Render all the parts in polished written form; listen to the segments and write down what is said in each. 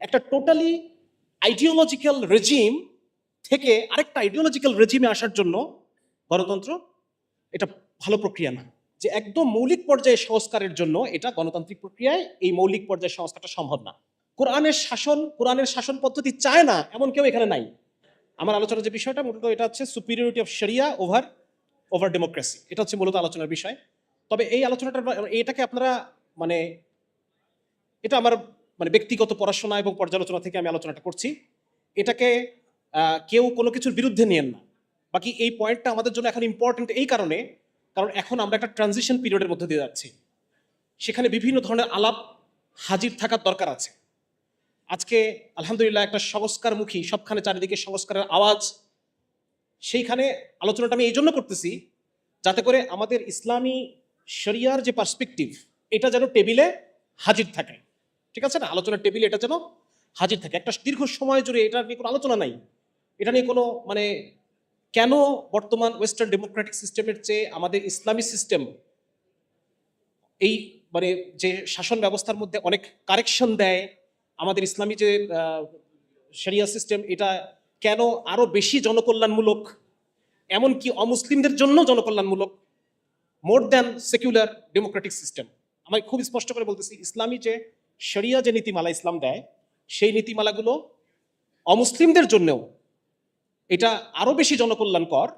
একটা totally ideological regime থেকে আরেকটা আইডিওলজিক্যাল রেজিমে আসার জন্য গণতন্ত্র এটা ভালো প্রক্রিয়া না। যে একদম মৌলিক পর্যায়ে সংস্কারের জন্য এটা গণতান্ত্রিক প্রক্রিয়ায় এই মৌলিক পর্যায়ে সংস্কারটা সম্ভব না। কোরআনের শাসন পদ্ধতি চায় না এমন কেউ এখানে নাই। আমার আলোচনার যে বিষয়টা মূলত এটা হচ্ছে সুপিরিয়রিটি অফ শরিয়া ওভার ডেমোক্রেসি, এটা হচ্ছে মূলত আলোচনার বিষয়। তবে এই আলোচনাটা এটাকে আপনারা মানে এটা আমার ব্যক্তিগত পড়াশোনা এবং পর্যালোচনা থেকে আমি আলোচনাটা করছি। এটাকে কেউ কোনো কিছুর বিরুদ্ধে নিয়েন না। বাকি এই পয়েন্টটা আমাদের জন্য এখন ইম্পর্টেন্ট এই কারণ এখন আমরা একটা ট্রানজিশন পিরিয়ডের মধ্যে দিয়ে যাচ্ছি। সেখানে বিভিন্ন ধরনের আলাপ হাজির থাকার দরকার আছে। আজকে আলহামদুলিল্লাহ একটা সংস্কারমুখী, সবখানে চারিদিকে সংস্কারের আওয়াজ, সেইখানে আলোচনাটা আমি এই জন্য করতেছি যাতে করে আমাদের ইসলামী শরিয়ার যে পার্সপেক্টিভ এটা যেন টেবিলে হাজির থাকে। ঠিক আছে না? আলোচনার টেবিলে এটা যেন হাজির থাকে। একটা দীর্ঘ সময় জুড়ে এটা নিয়ে কোনো আলোচনা নাই। এটা নিয়ে কোনো কেন বর্তমান ওয়েস্টার্ন ডেমোক্রেটিক সিস্টেমের চেয়ে আমাদের ইসলামী সিস্টেম এই যে শাসন ব্যবস্থার মধ্যে অনেক কারেকশন দেয়, আমাদের ইসলামী যে শরিয়া সিস্টেম এটা কেন আরো বেশি জনকল্যাণমূলক, এমনকি অমুসলিমদের জন্য জনকল্যাণমূলক, more than secular Democratic system. আমি খুব স্পষ্ট করে বলতেছি, ইসলামী যে শরিয়া যে নীতিমালা ইসলাম দেয়, সেই নীতিমালাগুলো অমুসলিমদের জন্যও এটা আরো বেশি জনকল্যাণকর,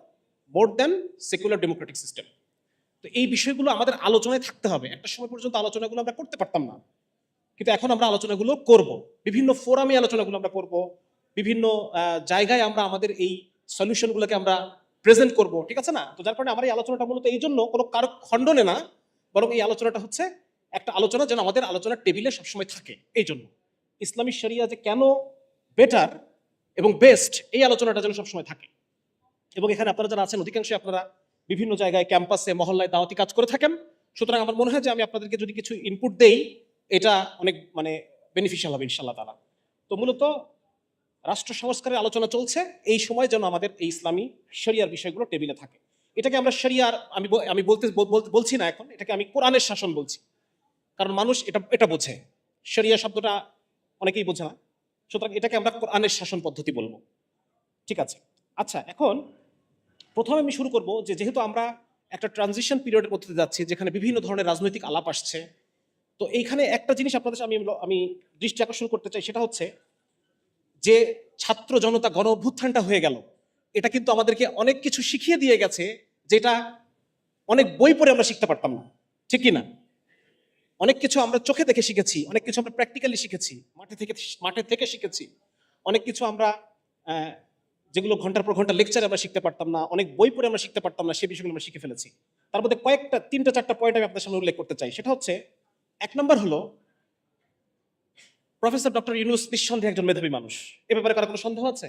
more than secular Democratic system. তো এই বিষয়গুলো আমাদের আলোচনায় থাকতে হবে। একটা সময় পর্যন্ত আলোচনাগুলো আমরা করতে পারতাম না, কিন্তু এখন আমরা আলোচনাগুলো করব। বিভিন্ন ফোরামে আলোচনাগুলো আমরা করব, বিভিন্ন জায়গায় আমরা আমাদের এই সলিউশনগুলোকে আমরা প্রেজেন্ট করব। ঠিক আছে না? তো যার কারণে আমার এই আলোচনাটা মূলত এই জন্য কোনো কারো খণ্ডনে না, বরং এই আলোচনাটা হচ্ছে একটা আলোচনা যেন আমাদের আলোচনার টেবিলে সবসময় থাকে। এই জন্য ইসলামী শরিয়া যে কেন বেটার এবং বেস্ট, এই আলোচনাটা যেন সবসময় থাকে। এবং এখানে আপনারা যারা আছেন অধিকাংশই আপনারা বিভিন্ন জায়গায় ক্যাম্পাসে মহল্লায় দাওয়াতি কাজ করে থাকেন। সুতরাং আমার মনে হয় যে আমি আপনাদেরকে যদি কিছু ইনপুট দেই এটা অনেক বেনিফিশিয়াল হবে ইনশাআল্লাহ তাআলা। তো মূলত রাষ্ট্র সংস্কারের আলোচনা চলছে, এই সময় যেন আমাদের এই ইসলামী শরিয়ার বিষয়গুলো টেবিলে থাকে। এটাকে আমরা শরিয়ার আমি বলছি না, এখন এটাকে আমি কোরআনের শাসন বলছি, কারণ মানুষ এটা বোঝে। শরিয়া শব্দটা অনেকেই বোঝে না, সুতরাং এটাকে আমরা কোরআনের শাসন পদ্ধতি বলবো। ঠিক আছে? আচ্ছা, এখন প্রথমে আমি শুরু করব যেহেতু আমরা একটা ট্রানজিশন পিরিয়ডের মধ্যে যাচ্ছি, যেখানে বিভিন্ন ধরনের রাজনৈতিক আলাপ আসছে। তো এইখানে একটা জিনিস আপনাদের আমি দৃষ্টি আকর্ষণ করতে চাই, সেটা হচ্ছে যে ছাত্র জনতা গণ অভ্যুত্থানটা হয়ে গেল, এটা কিন্তু আমাদেরকে অনেক কিছু শিখিয়ে দিয়ে গেছে, যেটা অনেক বই পড়ে আমরা শিখতে পারতাম না। ঠিক কি না? অনেক কিছু আমরা চোখে দেখে শিখেছি, অনেক কিছু আমরা প্র্যাকটিক্যালি শিখেছি, মাঠে থেকে শিখেছি। অনেক কিছু আমরা যেগুলো ঘন্টার পর ঘন্টা লেকচারে আমরা শিখতে পারতাম না, অনেক বই পড়ে আমরা শিখতে পারতাম না, সেই বিষয়গুলো আমরা শিখে ফেলেছি। তার মধ্যে তিনটা চারটা পয়েন্ট আমি আপনাদের সামনে উল্লেখ করতে চাই। সেটা হচ্ছে, এক নম্বর হলো প্রফেসর ডক্টর ইউনূস নিঃসন্দেহে একজন মেধাবী মানুষ। এ ব্যাপারে কারো কোনো সন্দেহ আছে?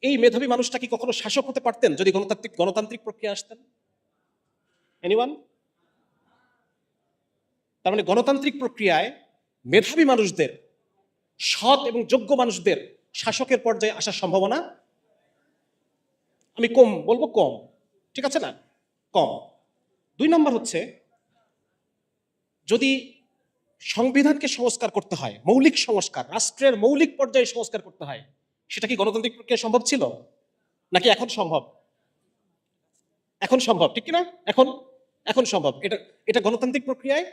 এই মেধাবী মানুষটা কি কখনো শাসক হতে পারতেন যদি গণতান্ত্রিক প্রক্রিয়া আসতেন? এনিওয়ান? তার মানে গণতান্ত্রিক প্রক্রিয়ায় মেধাবী মানুষদের, সৎ এবং যোগ্য মানুষদের শাসকের পর্যায়ে আসার সম্ভাবনা আমি কম বলবো, কম। ঠিক আছে না? কম। দুই নম্বর হচ্ছে, যদি সংবিধানকে সংস্কার করতে হয়, মৌলিক সংস্কার, রাষ্ট্রের মৌলিক পর্যায়ে সংস্কার করতে হয়, সেটা কি গণতান্ত্রিক প্রক্রিয়া সম্ভব ছিল? নাকি এখন সম্ভব? এখন সম্ভব, ঠিক কিনা? এখন সম্ভব। এটা গণতান্ত্রিক প্রক্রিয়ায়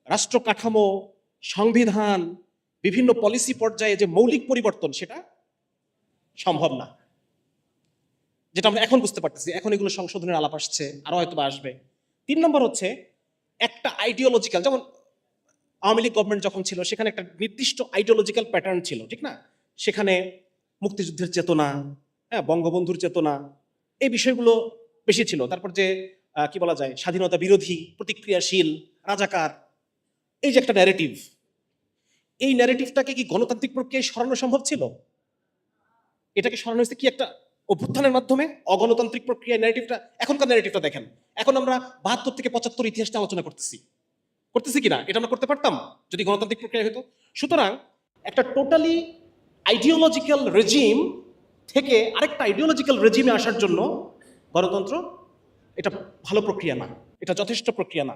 রাষ্ট্র কাঠামো, সংবিধান, বিভিন্ন পলিসি পর্যায়ে যে মৌলিক পরিবর্তন, সেটা সম্ভব না, যেটা আমরা এখন বুঝতে পারতেছি। এখন এগুলো সংশোধনের আলাপ আসছে, আরো হয়তো আসবে। তিন নম্বর হচ্ছে, একটা আইডিওলজিক্যাল, যেমন আওয়ামী লীগ গভর্নমেন্ট যখন ছিল, সেখানে একটা নির্দিষ্ট আইডিওলজিক্যাল প্যাটার্ন ছিল, ঠিক না? সেখানে মুক্তিযুদ্ধের চেতনা, বঙ্গবন্ধুর চেতনা, এই বিষয়গুলো বেশি ছিল। তারপর যে কি বলা যায়, স্বাধীনতা বিরোধী, প্রতিক্রিয়াশীল, রাজাকার, এই যে একটা ন্যারেটিভ, এই ন্যারেটিভটাকে কি গণতান্ত্রিক প্রক্রিয়ায় সরানো সম্ভব ছিল? এটাকে সরানো হয়েছে কি একটা অভ্যুত্থানের মাধ্যমে, অগণতান্ত্রিক প্রক্রিয়ায় ন্যারেটিভটা। এখনকার ন্যারেটিভটা দেখেন, এখন আমরা 72 থেকে 75 ইতিহাসটা আলোচনা করতেছি কিনা? এটা আমরা করতে পারতাম যদি গণতান্ত্রিক প্রক্রিয়া হতো। সুতরাং একটা টোটালি আইডিওলজিক্যাল রেজিম থেকে আরেকটা আইডিওলজিক্যাল রেজিমে আসার জন্য গণতন্ত্র এটা ভালো প্রক্রিয়া না, এটা যথেষ্ট প্রক্রিয়া না।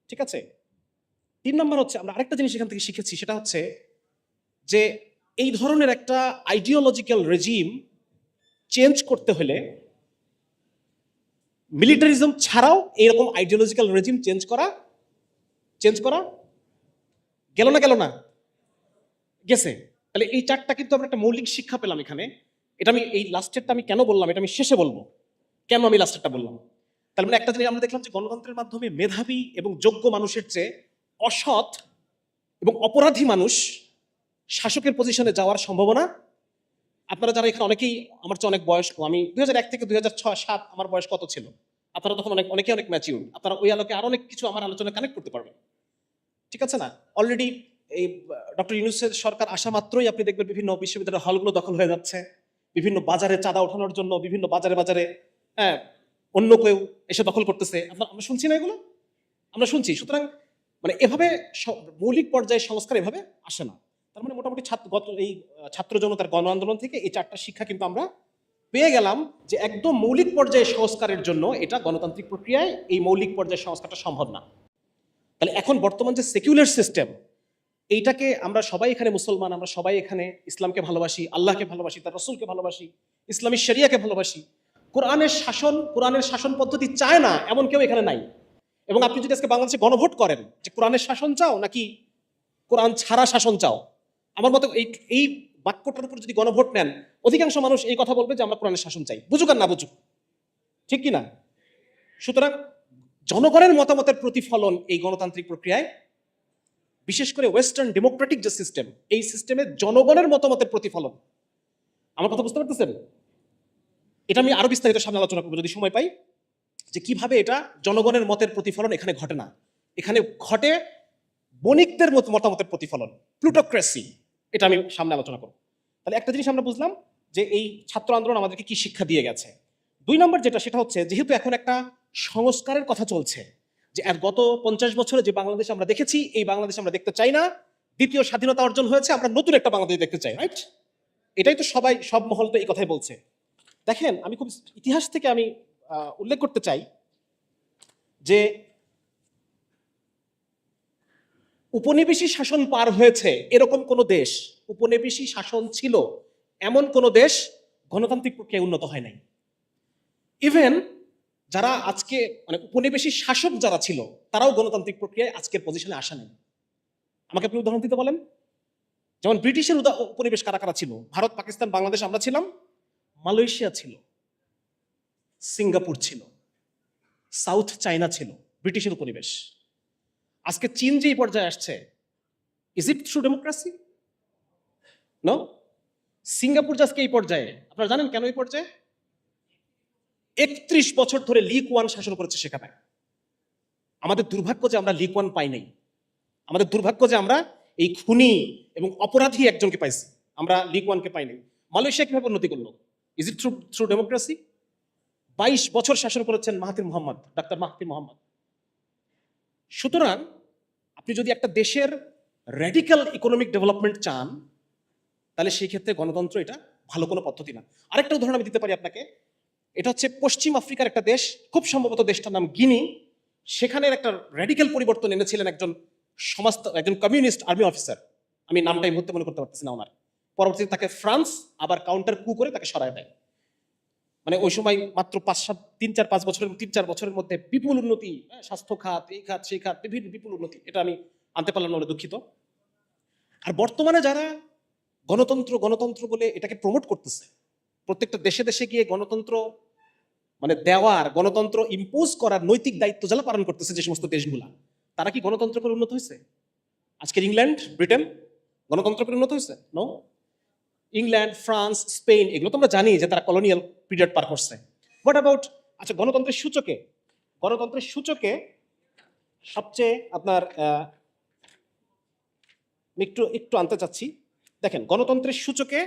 ঠিক আছে? তিন নম্বর হচ্ছে, আমরা আরেকটা জিনিস এখান থেকে শিখেছি, সেটা হচ্ছে যে এই ধরনের একটা আইডিওলজিক্যাল রেজিম চেঞ্জ করতে হলে মিলিটারিজম ছাড়াও এরকম আইডিওলজিক্যাল রেজিম চেঞ্জ করা গেল না গেছে। তাহলে এই চারটা কিন্তু আমরা একটা মৌলিক শিক্ষা পেলাম এখানে। এটা আমি এই লাস্টেরটা আমি কেন বললাম, এটা আমি শেষে বলবো কেন আমি লাস্টেরটা বললাম। তার মানে একটা জিনিস আমরা দেখলাম যে গণতন্ত্রের মাধ্যমে মেধাবী এবং যোগ্য মানুষের চেয়ে অসৎ এবং অপরাধী মানুষ শাসকের পজিশনে যাওয়ার সম্ভাবনা, আপনারা যারা এখানে অনেকেই আমার চেয়ে অনেক বয়স্ক, আমি 2001 থেকে 2006-07 আমার বয়স কত ছিল, আপনারা তখন অনেকে অনেক ম্যাচিউর, আপনারা ওই আলোকে আরো অনেক কিছু আমার আলোচনায় কানেক্ট করতে পারবেন, ঠিক আছে না? অলরেডি এই ডক্টর ইউনূসের সরকার আসা মাত্রই আপনি দেখবেন বিভিন্ন বিশ্ববিদ্যালয়ের হলগুলো দখল হয়ে যাচ্ছে, বিভিন্ন বাজারে চাঁদা ওঠানোর জন্য বিভিন্ন বাজারে হ্যাঁ অন্য কেউ এসে দখল করতেছে, আমরা শুনছি না এগুলো? আমরা শুনছি। সুতরাং মানে এভাবে মৌলিক পর্যায়ে সংস্কার এভাবে আসে না। তার মানে মোটামুটি এই ছাত্র জনতার গণ আন্দোলন থেকে এই চারটা শিক্ষা কিন্তু আমরা পেয়ে গেলাম যে একদম মৌলিক পর্যায়ে সংস্কারের জন্য এটা গণতান্ত্রিক প্রক্রিয়ায় এই মৌলিক পর্যায়ে সংস্কারটা সম্ভব না। তাহলে এখন বর্তমান যে সেকুলার সিস্টেম, এইটাকে আমরা সবাই এখানে মুসলমান, আমরা সবাই এখানে ইসলামকে ভালোবাসি, আল্লাহকে ভালোবাসি, তার রসুলকে ভালোবাসি, ইসলামী শরিয়াকে ভালোবাসি, কোরআনের শাসন পদ্ধতি চায় না এমন কেউ এখানে নাই। এবং আপনি যদি আজকে বাংলাদেশে গণভোট করেন যে কোরআনের শাসন চাও নাকি কোরআন ছাড়া শাসন চাও, আমার মতে এই বাক্যটার উপর যদি গণভোট নেন, অধিকাংশ মানুষ এই কথা বলবে যে আমরা কোরআনের শাসন চাই, বুঝুক আর না বুঝুক, ঠিক কি না? সুতরাং জনগণের মতামতের প্রতিফলন এই গণতান্ত্রিক প্রক্রিয়ায়, বিশেষ করে ওয়েস্টার্ন ডেমোক্রেটিক যে সিস্টেম, এই সিস্টেমে জনগণের মতামতের প্রতিফলন। আমার কথা বুঝতে পারতেছেন? এটা আমি আরো বিস্তারিত সামনে আলোচনা করবো যদি সময় পাই, যে কিভাবে এটা জনগণের মতের প্রতিফলন এখানে ঘটে না, এখানে ঘটে বণিকদের মতামতের প্রতিফলন, প্লুটোক্রেসি। এটা আমি সামনে আলোচনা করব। তাহলে একটা জিনিস আমরা বুঝলাম যে এই ছাত্র আন্দোলন আমাদেরকে কি শিক্ষা দিয়ে গেছে। 2 নম্বর যেটা, সেটা হচ্ছে যেহেতু এখন একটা সংস্কারের কথা চলছে, যে গত 50 বছরে যে বাংলাদেশ আমরা দেখেছি এই বাংলাদেশ আমরা দেখতে চাই না, দ্বিতীয় স্বাধীনতা অর্জন হয়েছে, আমরা নতুন একটা বাংলাদেশ দেখতে চাই, রাইট? এটাই তো সব মহল তো এই কথাই বলছে। দেখেন, আমি খুব ইতিহাস থেকে আমি উল্লেখ করতে চাই যে উপনিবেশিক শাসন পার হয়েছে এরকম কোন দেশ, উপনিবেশিক শাসন ছিল এমন কোন দেশ গণতান্ত্রিক প্রক্রিয়ায় উন্নত হয় নাই। ইভেন যারা আজকে মানে উপনিবেশিক শাসক যারা ছিল তারাও গণতান্ত্রিক প্রক্রিয়ায় আজকের পজিশনে আসা নেই। আমাকে আপনি উদাহরণ দিতে বলেন। যেমন ব্রিটিশের উপনিবেশ কারা কারা ছিল? ভারত, পাকিস্তান, বাংলাদেশ আমরা ছিলাম, মালয়েশিয়া ছিল, সিঙ্গাপুর ছিল, সাউথ চায়না ছিল ব্রিটিশের উপনিবেশ। আজকে চীন যে পর্যায়ে আসছে, is it through democracy? No. Singapore আজকে এই পর্যায়ে, আপনারা জানেন কেন এই পর্যায়ে? 31 বছর ধরে লি কুয়ান শাসন করেছে সেখানে। আমাদের দুর্ভাগ্য যে আমরা লি কুয়ান পাই নাই, আমাদের দুর্ভাগ্য যে আমরা এই খুনি এবং অপরাধী একজনকে পাইছি, আমরা লি কুয়ানকে পাই নাই। মালয়েশিয়া কিভাবে উন্নতি করলো? Is it through democracy? 22 বছর শাসন করেছেন ডাক্তার মাহাথির মোহাম্মদ। সুতরাং আপনি যদি একটা দেশের র্যাডিক্যাল ইকোনমিক ডেভেলপমেন্ট চান, তাহলে সেই ক্ষেত্রে গণতন্ত্র এটা ভালো কোনো পদ্ধতি না। আরেকটা উদাহরণ আমি দিতে পারি আপনাকে। এটা হচ্ছে পশ্চিম আফ্রিকার একটা দেশ, খুব সম্ভবত দেশটার নাম গিনি। সেখানের একটা র্যাডিক্যাল পরিবর্তন এনেছিলেন একজন কমিউনিস্ট আর্মি অফিসার, আমি নামটা এই মুহূর্তে মনে করতে পারতেছি না ওনার। পরবর্তীতে তাকে ফ্রান্স আবার কাউন্টার কু করে তাকে সরায় দেয়। মানে ওই সময় মাত্র 3-4 বছরের মধ্যে বিপুল উন্নতি, স্বাস্থ্য খাত, এই খাত, সেই খাত, বিভিন্ন বিপুল উন্নতি। এটা আমি আনতে পারলাম না, দুঃখিত। আর বর্তমানে যারা গণতন্ত্র বলে এটাকে প্রমোট করতেছে, প্রত্যেকটা দেশে দেশে গিয়ে গণতন্ত্র মানে দেওয়ার, গণতন্ত্র ইম্পোজ করার নৈতিক দায়িত্ব যারা পালন করতেছে যে সমস্ত দেশগুলা, তারা কি গণতন্ত্র করে উন্নত হয়েছে? আজকের ইংল্যান্ড, ব্রিটেন গণতন্ত্র করে উন্নত হয়েছে? নো। ইংল্যান্ড, ফ্রান্স, স্পেন, এগুলো তো আমরা জানি যে তারা কলোনিয়াল পিরিয়ড পার করছে। হোয়াট অ্যাবাউট, আচ্ছা, গণতন্ত্রের সূচকে সবচেয়ে আপনার একটু আনতে চাচ্ছি। দেখেন, গণতন্ত্রের সূচকে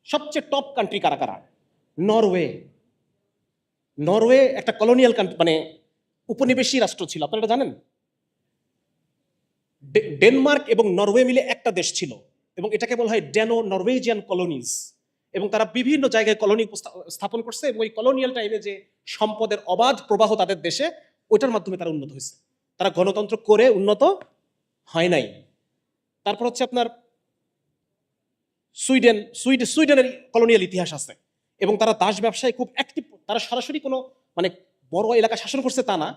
সবচেয়ে টপ কান্ট্রি কারা কারা? নরওয়ে একটা কলোনিয়াল কান্ট্রি, মানে উপনিবেশী রাষ্ট্র ছিল, আপনারা এটা জানেন? ডেনমার্ক এবং নরওয়ে মিলে একটা দেশ ছিল এবং এটাকে বলা হয় নরওয়েজিয়ান কলোনিজ। এবং তারা বিভিন্ন জায়গায় কলোনি স্থাপন করছে এবং ওই কলোনিয়াল টাইমে যে সম্পদের অবাধ প্রবাহ তাদের দেশে, ওইটার মাধ্যমে তারা উন্নত হয়েছে। তারা গণতন্ত্র করে উন্নত হয় নাই। তারপর হচ্ছে আপনার সুইডেনের কলোনিয়াল ইতিহাস আছে, এবং তারা দাস ব্যবসায় খুব অ্যাক্টিভ। তারা সরাসরি কোনো মানে বড় এলাকা শাসন করছে তা না,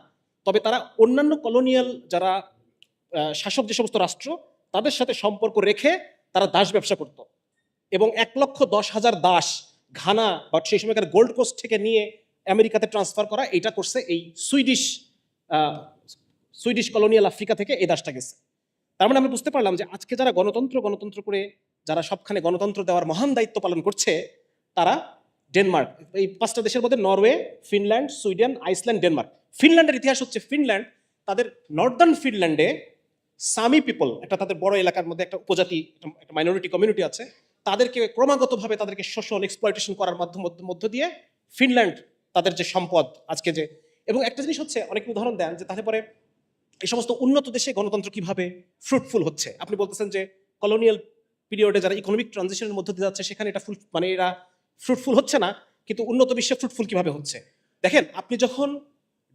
তবে তারা অন্যান্য কলোনিয়াল যারা শাসক যে সমস্ত রাষ্ট্র তাদের সাথে সম্পর্ক রেখে তারা দাস ব্যবসা করত, এবং 1,10,000 দাস ঘানা বা সেই সময়কার গোল্ড কোস্ট থেকে নিয়ে আমেরিকাতে ট্রান্সফার করা, এটা করছে এই সুইডিশ কলোনিয়াল আফ্রিকা থেকে এই দাসটা গেছে। তার মানে আমরা বুঝতে পারলাম যে আজকে যারা গণতন্ত্র করে যারা সবখানে গণতন্ত্র দেওয়ার মহান দায়িত্ব পালন করছে, তারা ডেনমার্ক, এই 5টা দেশের মধ্যে Norway, Finland, Sweden, Iceland, Denmark. ফিনল্যান্ডের ইতিহাস হচ্ছে, ফিনল্যান্ড তাদের নর্দার্ন ফিনল্যান্ডে সামি পিপল, একটা তাদের বড় এলাকার মধ্যে একটা উপজাতি, একটা মাইনরিটি কমিউনিটি আছে, তাদেরকে ক্রমাগতভাবে তাদেরকে শোষণ এক্সপ্লয়টেশন করার মধ্য দিয়ে ফিনল্যান্ড তাদের যে সম্পদ আজকে যে, এবং একটা জিনিস হচ্ছে অনেক উদাহরণ দেন যে তাহলে পরে এই সমস্ত উন্নত দেশে গণতন্ত্র কিভাবে ফ্রুটফুল হচ্ছে। আপনি বলতেছেন যে কলোনিয়াল পিরিয়ডে যারা ইকোনমিক ট্রানজিশনের মধ্য দিয়ে যাচ্ছে সেখানে এটা এরা ফ্রুটফুল হচ্ছে না, কিন্তু উন্নত বিশ্বে ফ্রুটফুল কিভাবে হচ্ছে। দেখেন, আপনি যখন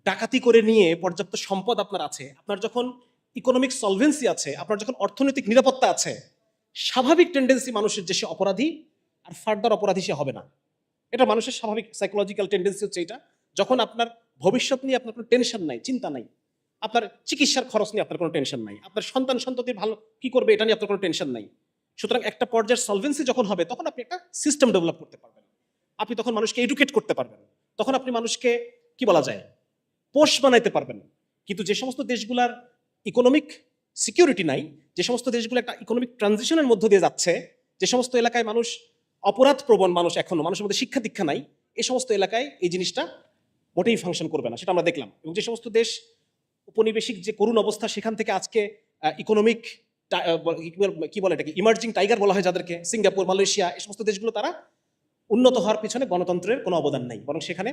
ডাকাতি করে নিয়ে পর্যাপ্ত সম্পদ আপনার আছে, আপনার যখন ইকোনমিক সলভেন্সি আছে, আপনার যখন অর্থনৈতিক নিরাপত্তা আছে, স্বাভাবিক টেন্ডেন্সি মানুষের যে সে অপরাধী আর ফার্দার অপরাধী সে হবে না। এটা মানুষের স্বাভাবিক সাইকোলজিক্যাল টেন্ডেন্সি হচ্ছে এটা। যখন আপনার ভবিষ্যৎ নিয়ে আপনার কোনো টেনশন নাই, চিন্তা নাই, আপনার চিকিৎসার খরচ নিয়ে আপনার কোনো টেনশন নাই, আপনার সন্তান ভালো কি করবে এটা নিয়ে আপনার কোনো টেনশন নাই, সুতরাং একটা পর্যায়ের সলভেন্সি যখন হবে তখন আপনি একটা সিস্টেম ডেভেলপ করতে পারবেন, আপনি তখন মানুষকে এডুকেট করতে পারবেন, তখন আপনি মানুষকে কি বলা যায় পোষ বানাইতে পারবেন। কিন্তু যে সমস্ত দেশগুলার ইকোনমিক সিকিউরিটি নাই, যে সমস্ত দেশগুলো একটা ইকোনমিক ট্রানজিশনের মধ্য দিয়ে যাচ্ছে, যে সমস্ত এলাকায় মানুষ অপরাধ প্রবণ, এখনো মানুষের মধ্যে শিক্ষা দীক্ষা নাই, এই সমস্ত এলাকায় এই জিনিসটা মোটেই ফাংশন করবে না, সেটা আমরা দেখলাম। এবং যে সমস্ত দেশ উপনিবেশিক যে করুণ অবস্থা, সেখান থেকে আজকে ইকোনমিক কি বলে এটাকে ইমার্জিং টাইগার বলা হয় যাদেরকে, সিঙ্গাপুর, মালয়েশিয়া, এই সমস্ত দেশগুলো তারা উন্নত হওয়ার পিছনে গণতন্ত্রের কোনো অবদান নাই, বরং সেখানে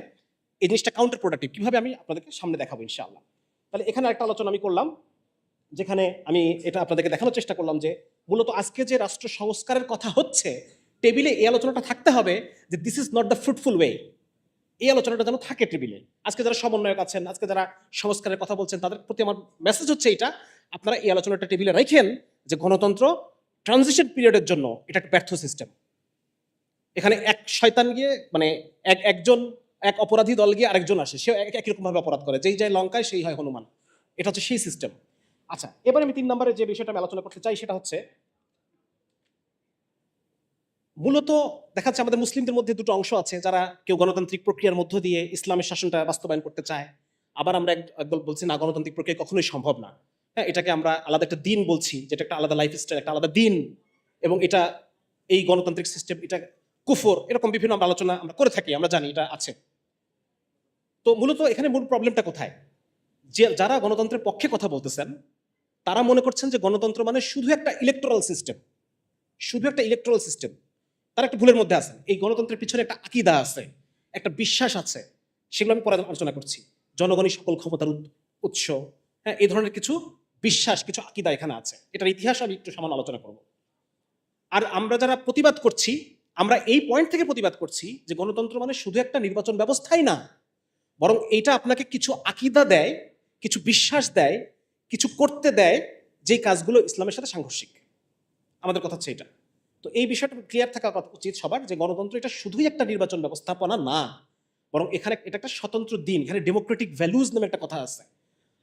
এই জিনিসটা কাউন্টার প্রোডাক্টিভ। কিভাবে আমি আপনাদেরকে সামনে দেখাবো ইনশাআল্লাহ। তাহলে এখানে একটা আলোচনা আমি করলাম, যেখানে আমি এটা আপনাদেরকে দেখানোর চেষ্টা করলাম যে মূলত আজকে যে রাষ্ট্র সংস্কারের কথা হচ্ছে, টেবিলে এই আলোচনাটা থাকতে হবে যে this is not the fruitful way. এই আলোচনাটা যেন থাকে টেবিলে। আজকে যারা সমন্বয়ক আছেন, আজকে যারা সংস্কারের কথা বলছেন, তাদের প্রতি আমার মেসেজ হচ্ছে এটা, আপনারা এই আলোচনাটা টেবিলে রাখেন যে গণতন্ত্র ট্রানজিশন পিরিয়ডের জন্য এটা একটা ব্যর্থ সিস্টেম। এখানে এক শয়তান গিয়ে এক অপরাধী দল গিয়ে আরেকজন আসে, সে একই রকম ভাবে অপরাধ করে, যেই যায় লঙ্কায় সেই হয় হনুমান। এটা হচ্ছে সেই সিস্টেম। আচ্ছা, এবার আমি 3 নম্বরে যে বিষয়টা আমি আলোচনা করতে চাই সেটা হচ্ছে, মূলত দেখা যাচ্ছে আমাদের মুসলিমদের মধ্যে দুটো অংশ আছে, যারা কেউ গণতান্ত্রিক প্রক্রিয়ার মধ্য দিয়ে ইসলামের শাসনটা বাস্তবায়ন করতে চায়, আবার আমরা একদল বলছি না, গণতান্ত্রিক প্রক্রিয়া কখনোই সম্ভব না। হ্যাঁ, এটাকে আমরা আলাদা একটা দিন বলছি, যেটা একটা আলাদা লাইফস্টাইল, একটা আলাদা দিন, এবং এটা এই গণতান্ত্রিক সিস্টেম এটা কুফর, এরকম বিভিন্ন আলোচনা আমরা করে থাকি, আমরা জানি এটা আছে। তো মূলত এখানে মূল প্রবলেমটা কোথায়? যে যারা গণতন্ত্রের পক্ষে কথা বলতেছেন তারা মনে করছেন যে গণতন্ত্র মানে শুধু একটা ইলেকটোরাল সিস্টেম, শুধু একটা ইলেকটোরাল সিস্টেম। তারা একটা ভুলের মধ্যে আছেন। এই গণতন্ত্রের পিছনে একটা আকীদা আছে, একটা বিশ্বাস আছে, সেগুলো আমি পরে আলোচনা করছি। জনগণই সকল ক্ষমতার উৎস, হ্যাঁ, এই ধরনের কিছু বিশ্বাস, কিছু আকীদা এখানে আছে। এটার ইতিহাস আমি একটু সামান্য আলোচনা করব। আর আমরা যারা প্রতিবাদ করছি, আমরা এই পয়েন্ট থেকে প্রতিবাদ করছি যে গণতন্ত্র মানে শুধু একটা নির্বাচন ব্যবস্থাই না, বরং এটা আপনাকে কিছু আকীদা দেয়, কিছু বিশ্বাস দেয়, কিছু করতে দেয়, যে কাজগুলো ইসলামের সাথে সাংঘর্ষিক। আমাদের কথা হচ্ছে এটা। তো এই বিষয়টা ক্লিয়ার থাকা উচিত সবার, যে গণতন্ত্র এটা শুধুই একটা নির্বাচন ব্যবস্থাপনা না, বরং এখানে এটা একটা স্বতন্ত্র দিন। এখানে ডেমোক্রেটিক ভ্যালুজ নামে একটা কথা আছে।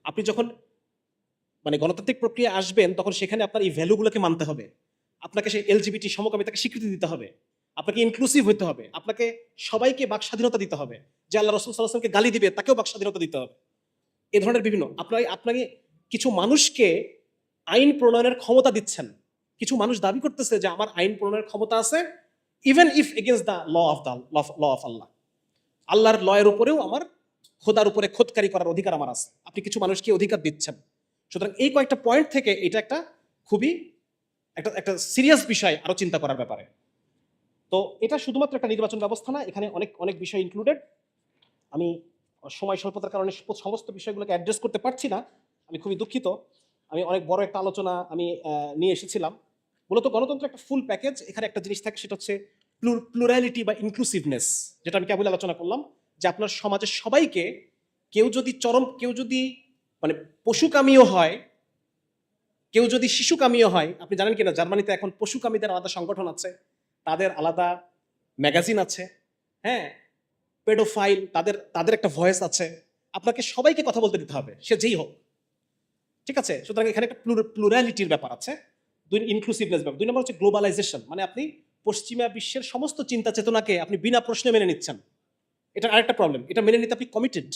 আপনি যখন গণতান্ত্রিক প্রক্রিয়া আসবেন, তখন সেখানে আপনার এই ভ্যালুগুলোকে মানতে হবে। আপনাকে সেই এলজিবিটি সমকামিতাকে স্বীকৃতি দিতে হবে, আপনাকে ইনক্লুসিভ হতে হবে, আপনাকে সবাইকে বাক স্বাধীনতা দিতে হবে, যে আল্লাহ রাসূল সাল্লাল্লাহু আলাইহি ওয়াসাল্লামকে গালি দিবে তাকেও বাক স্বাধীনতা দিতে হবে। এই ধরনের বিভিন্ন আপনাকে কিছু মানুষকে আইন প্রণয়নের ক্ষমতা দিচ্ছেন। কিছু মানুষ দাবি করতেছে যে আমার আইন প্রণয়নের ক্ষমতা আছে, even if against the law of Allah. আল্লাহর লয়ের উপরেও আমার, খোদার উপরে খোদকারি করার অধিকার আমার আছে। আপনি কিছু মানুষকে অধিকার দিচ্ছেন। সুতরাং এই কয়েকটা পয়েন্ট থেকে এটা একটা খুবই একটা সিরিয়াস বিষয়, আরো চিন্তা করার ব্যাপারে। তো এটা শুধুমাত্র একটা নির্বাচন ব্যবস্থা না, এখানে অনেক অনেক বিষয় ইনক্লুডেড। আমি সময় স্বল্পতার কারণে সমস্ত বিষয়গুলোকে অ্যাড্রেস করতে পারছি না, আমি খুবই দুঃখিত। আমি অনেক বড় একটা আলোচনা নিয়ে এসেছিলাম। মূলত গণতন্ত্র একটা ফুল প্যাকেজ। এখানে একটা জিনিস থাকে, সেটা হচ্ছে প্লুরালিটি বা ইনক্লুসিভনেস, যেটা আমি কেবল আলোচনা করলাম, যে আপনার সমাজের সবাইকে, কেউ যদি পশুকামীও হয়, কেউ যদি শিশুকামীও হয়। আপনি জানেন কিনা জার্মানিতে এখন পশুকামীদের আলাদা সংগঠন আছে, তাদের আলাদা ম্যাগাজিন আছে, হ্যাঁ, পেডোফাইল, তাদের তাদের একটা ভয়েস আছে। আপনাকে সবাইকে কথা বলতে দিতে হবে, সে যেই হোক, ঠিক আছে? সুতরাং এখানে একটা প্লুরালিটির ব্যাপার আছে, ইনক্লুসিভনেস ব্যাপার। 2 নম্বর হচ্ছে গ্লোবালাইজেশন, মানে আপনি পশ্চিমা বিশ্বের সমস্ত চিন্তা চেতনাকে আপনি বিনা প্রশ্নে মেনে নিচ্ছেন। এটা আরেকটা প্রবলেম, এটা মেনে নিতে আপনি কমিটেড,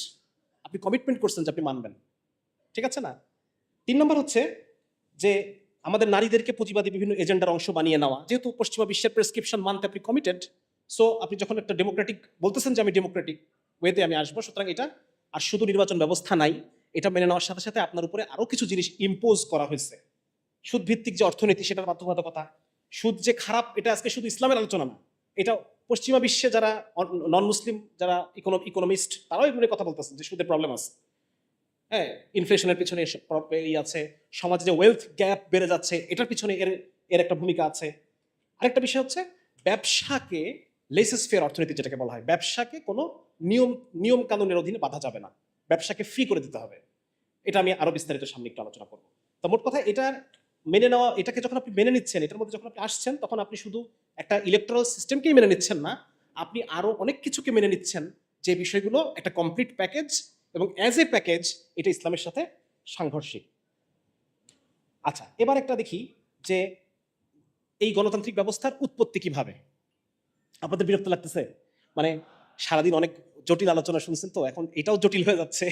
আপনি কমিটমেন্ট করছেন যে আপনি মানবেন, ঠিক আছে না? 3 নম্বর হচ্ছে যে আমাদের নারীদেরকে পুঁজিবাদী বিভিন্ন এজেন্ডার অংশ বানিয়ে নেওয়া। যেহেতু পশ্চিমা বিশ্বের প্রেসক্রিপশন মানতে আপনি কমিটেড, সো আপনি যখন একটা ডেমোক্রেটিক বলতেছেন যে আমি ডেমোক্রেটিক ওয়েতে আমি আসবো, সুতরাং এটা আর শুধু নির্বাচন ব্যবস্থা নাই, এটা মেনে নেওয়ার সাথে সাথে আপনার উপরে আরো কিছু জিনিস ইম্পোজ করা হয়েছে। সুদ ভিত্তিক যে অর্থনীতি, সেটার বাধ্যবাধকতা, সুদ যে খারাপ, এটা আজকে শুধু ইসলামের আলোচনা না, এটা পশ্চিমা বিশ্বে যারা নন মুসলিম, যারা ইকোনমিস্ট, তারাও এগুলো নিয়ে কথা বলতেছেন যে সুদের প্রবলেম আছে। হ্যাঁ, ইনফ্লেশনের পিছনে আছে, সমাজে যে ওয়েলথ গ্যাপ বেড়ে যাচ্ছে, এটার পিছনে এর এর একটা ভূমিকা আছে। আরেকটা বিষয় হচ্ছে ব্যবসাকে লেসেস ফেয়ার অর্থনীতি যেটাকে বলা হয়, ব্যবসাকে কোনো নিয়ম কানুনের অধীনে বাধা যাবে না, ব্যবসাকে ফ্রি করে দিতে হবে। এটা আমি আরো বিস্তারিত সামনে একটু আলোচনা করবো। তো মোট কথা, এটার মেনে নেওয়া, এটাকে যখন আপনি মেনে নিচ্ছেন, এটার মধ্যে যখন আপনি আসছেন, তখন আপনি শুধু একটা ইলেকট্রাল সিস্টেমকেই মেনে নিচ্ছেন না, আপনি আরো অনেক কিছুকে মেনে নিচ্ছেন, যে বিষয়গুলো একটা কমপ্লিট প্যাকেজ, এবং অ্যাজ এ প্যাকেজ এটা ইসলামের সাথে সাংঘর্ষিক। আচ্ছা, এবার একটা দেখি যে এই গণতান্ত্রিক ব্যবস্থার উৎপত্তি কিভাবে। আপনাদের বিরক্ত লাগতেছে? মানে সারাদিন অনেক জটিল আলোচনা শুনছেন, তো এখন এটাও জটিল হয়ে যাচ্ছে।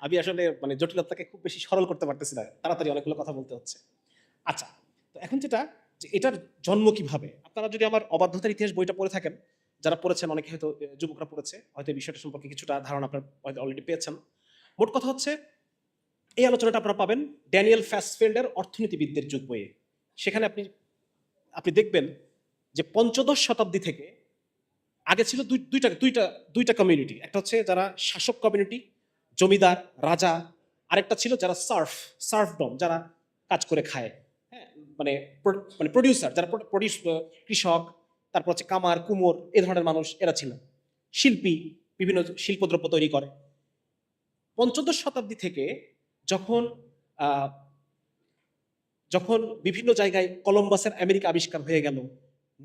আমি আসলে মানে জটিলতাকে খুব বেশি সরল করতে পারতেছি না, তাড়াতাড়ি অনেকগুলো কথা বলতে হচ্ছে। আচ্ছা, তো এখন যেটা, যে এটার জন্ম কিভাবে, আপনারা যদি আমার অবাধ্যতার ইতিহাস বইটা পড়ে থাকেন, যারা পড়েছেন, অনেকে হয়তো যুবকরা পড়েছে, হয়তো এই বিষয়টা সম্পর্কে কিছুটা ধারণা আপনার হয়তো অলরেডি পেয়েছেন। মোট কথা হচ্ছে, এই আলোচনাটা আপনারা পাবেন ড্যানিয়েল ফ্যাসফেল্ডের অর্থনীতিবিদদের যুগ বইয়ে। সেখানে আপনি আপনি দেখবেন যে পঞ্চদশ শতাব্দী থেকে, আগে ছিল দুইটা দুইটা দুইটা কমিউনিটি, একটা হচ্ছে যারা শাসক কমিউনিটি, জমিদার রাজা, আরেকটা ছিল যারা সার্ফডম, যারা কাজ করে খায়, হ্যাঁ, মানে মানে প্রডিউসার, যারা কৃষক, তারপর হচ্ছে কামার কুমোর, এ ধরনের মানুষ, এরা ছিল শিল্পী, বিভিন্ন শিল্পদ্রব্য তৈরি করে। পঞ্চদশ শতাব্দী থেকে যখন আহ, যখন বিভিন্ন জায়গায় কলম্বাসের আমেরিকা আবিষ্কার হয়ে গেল,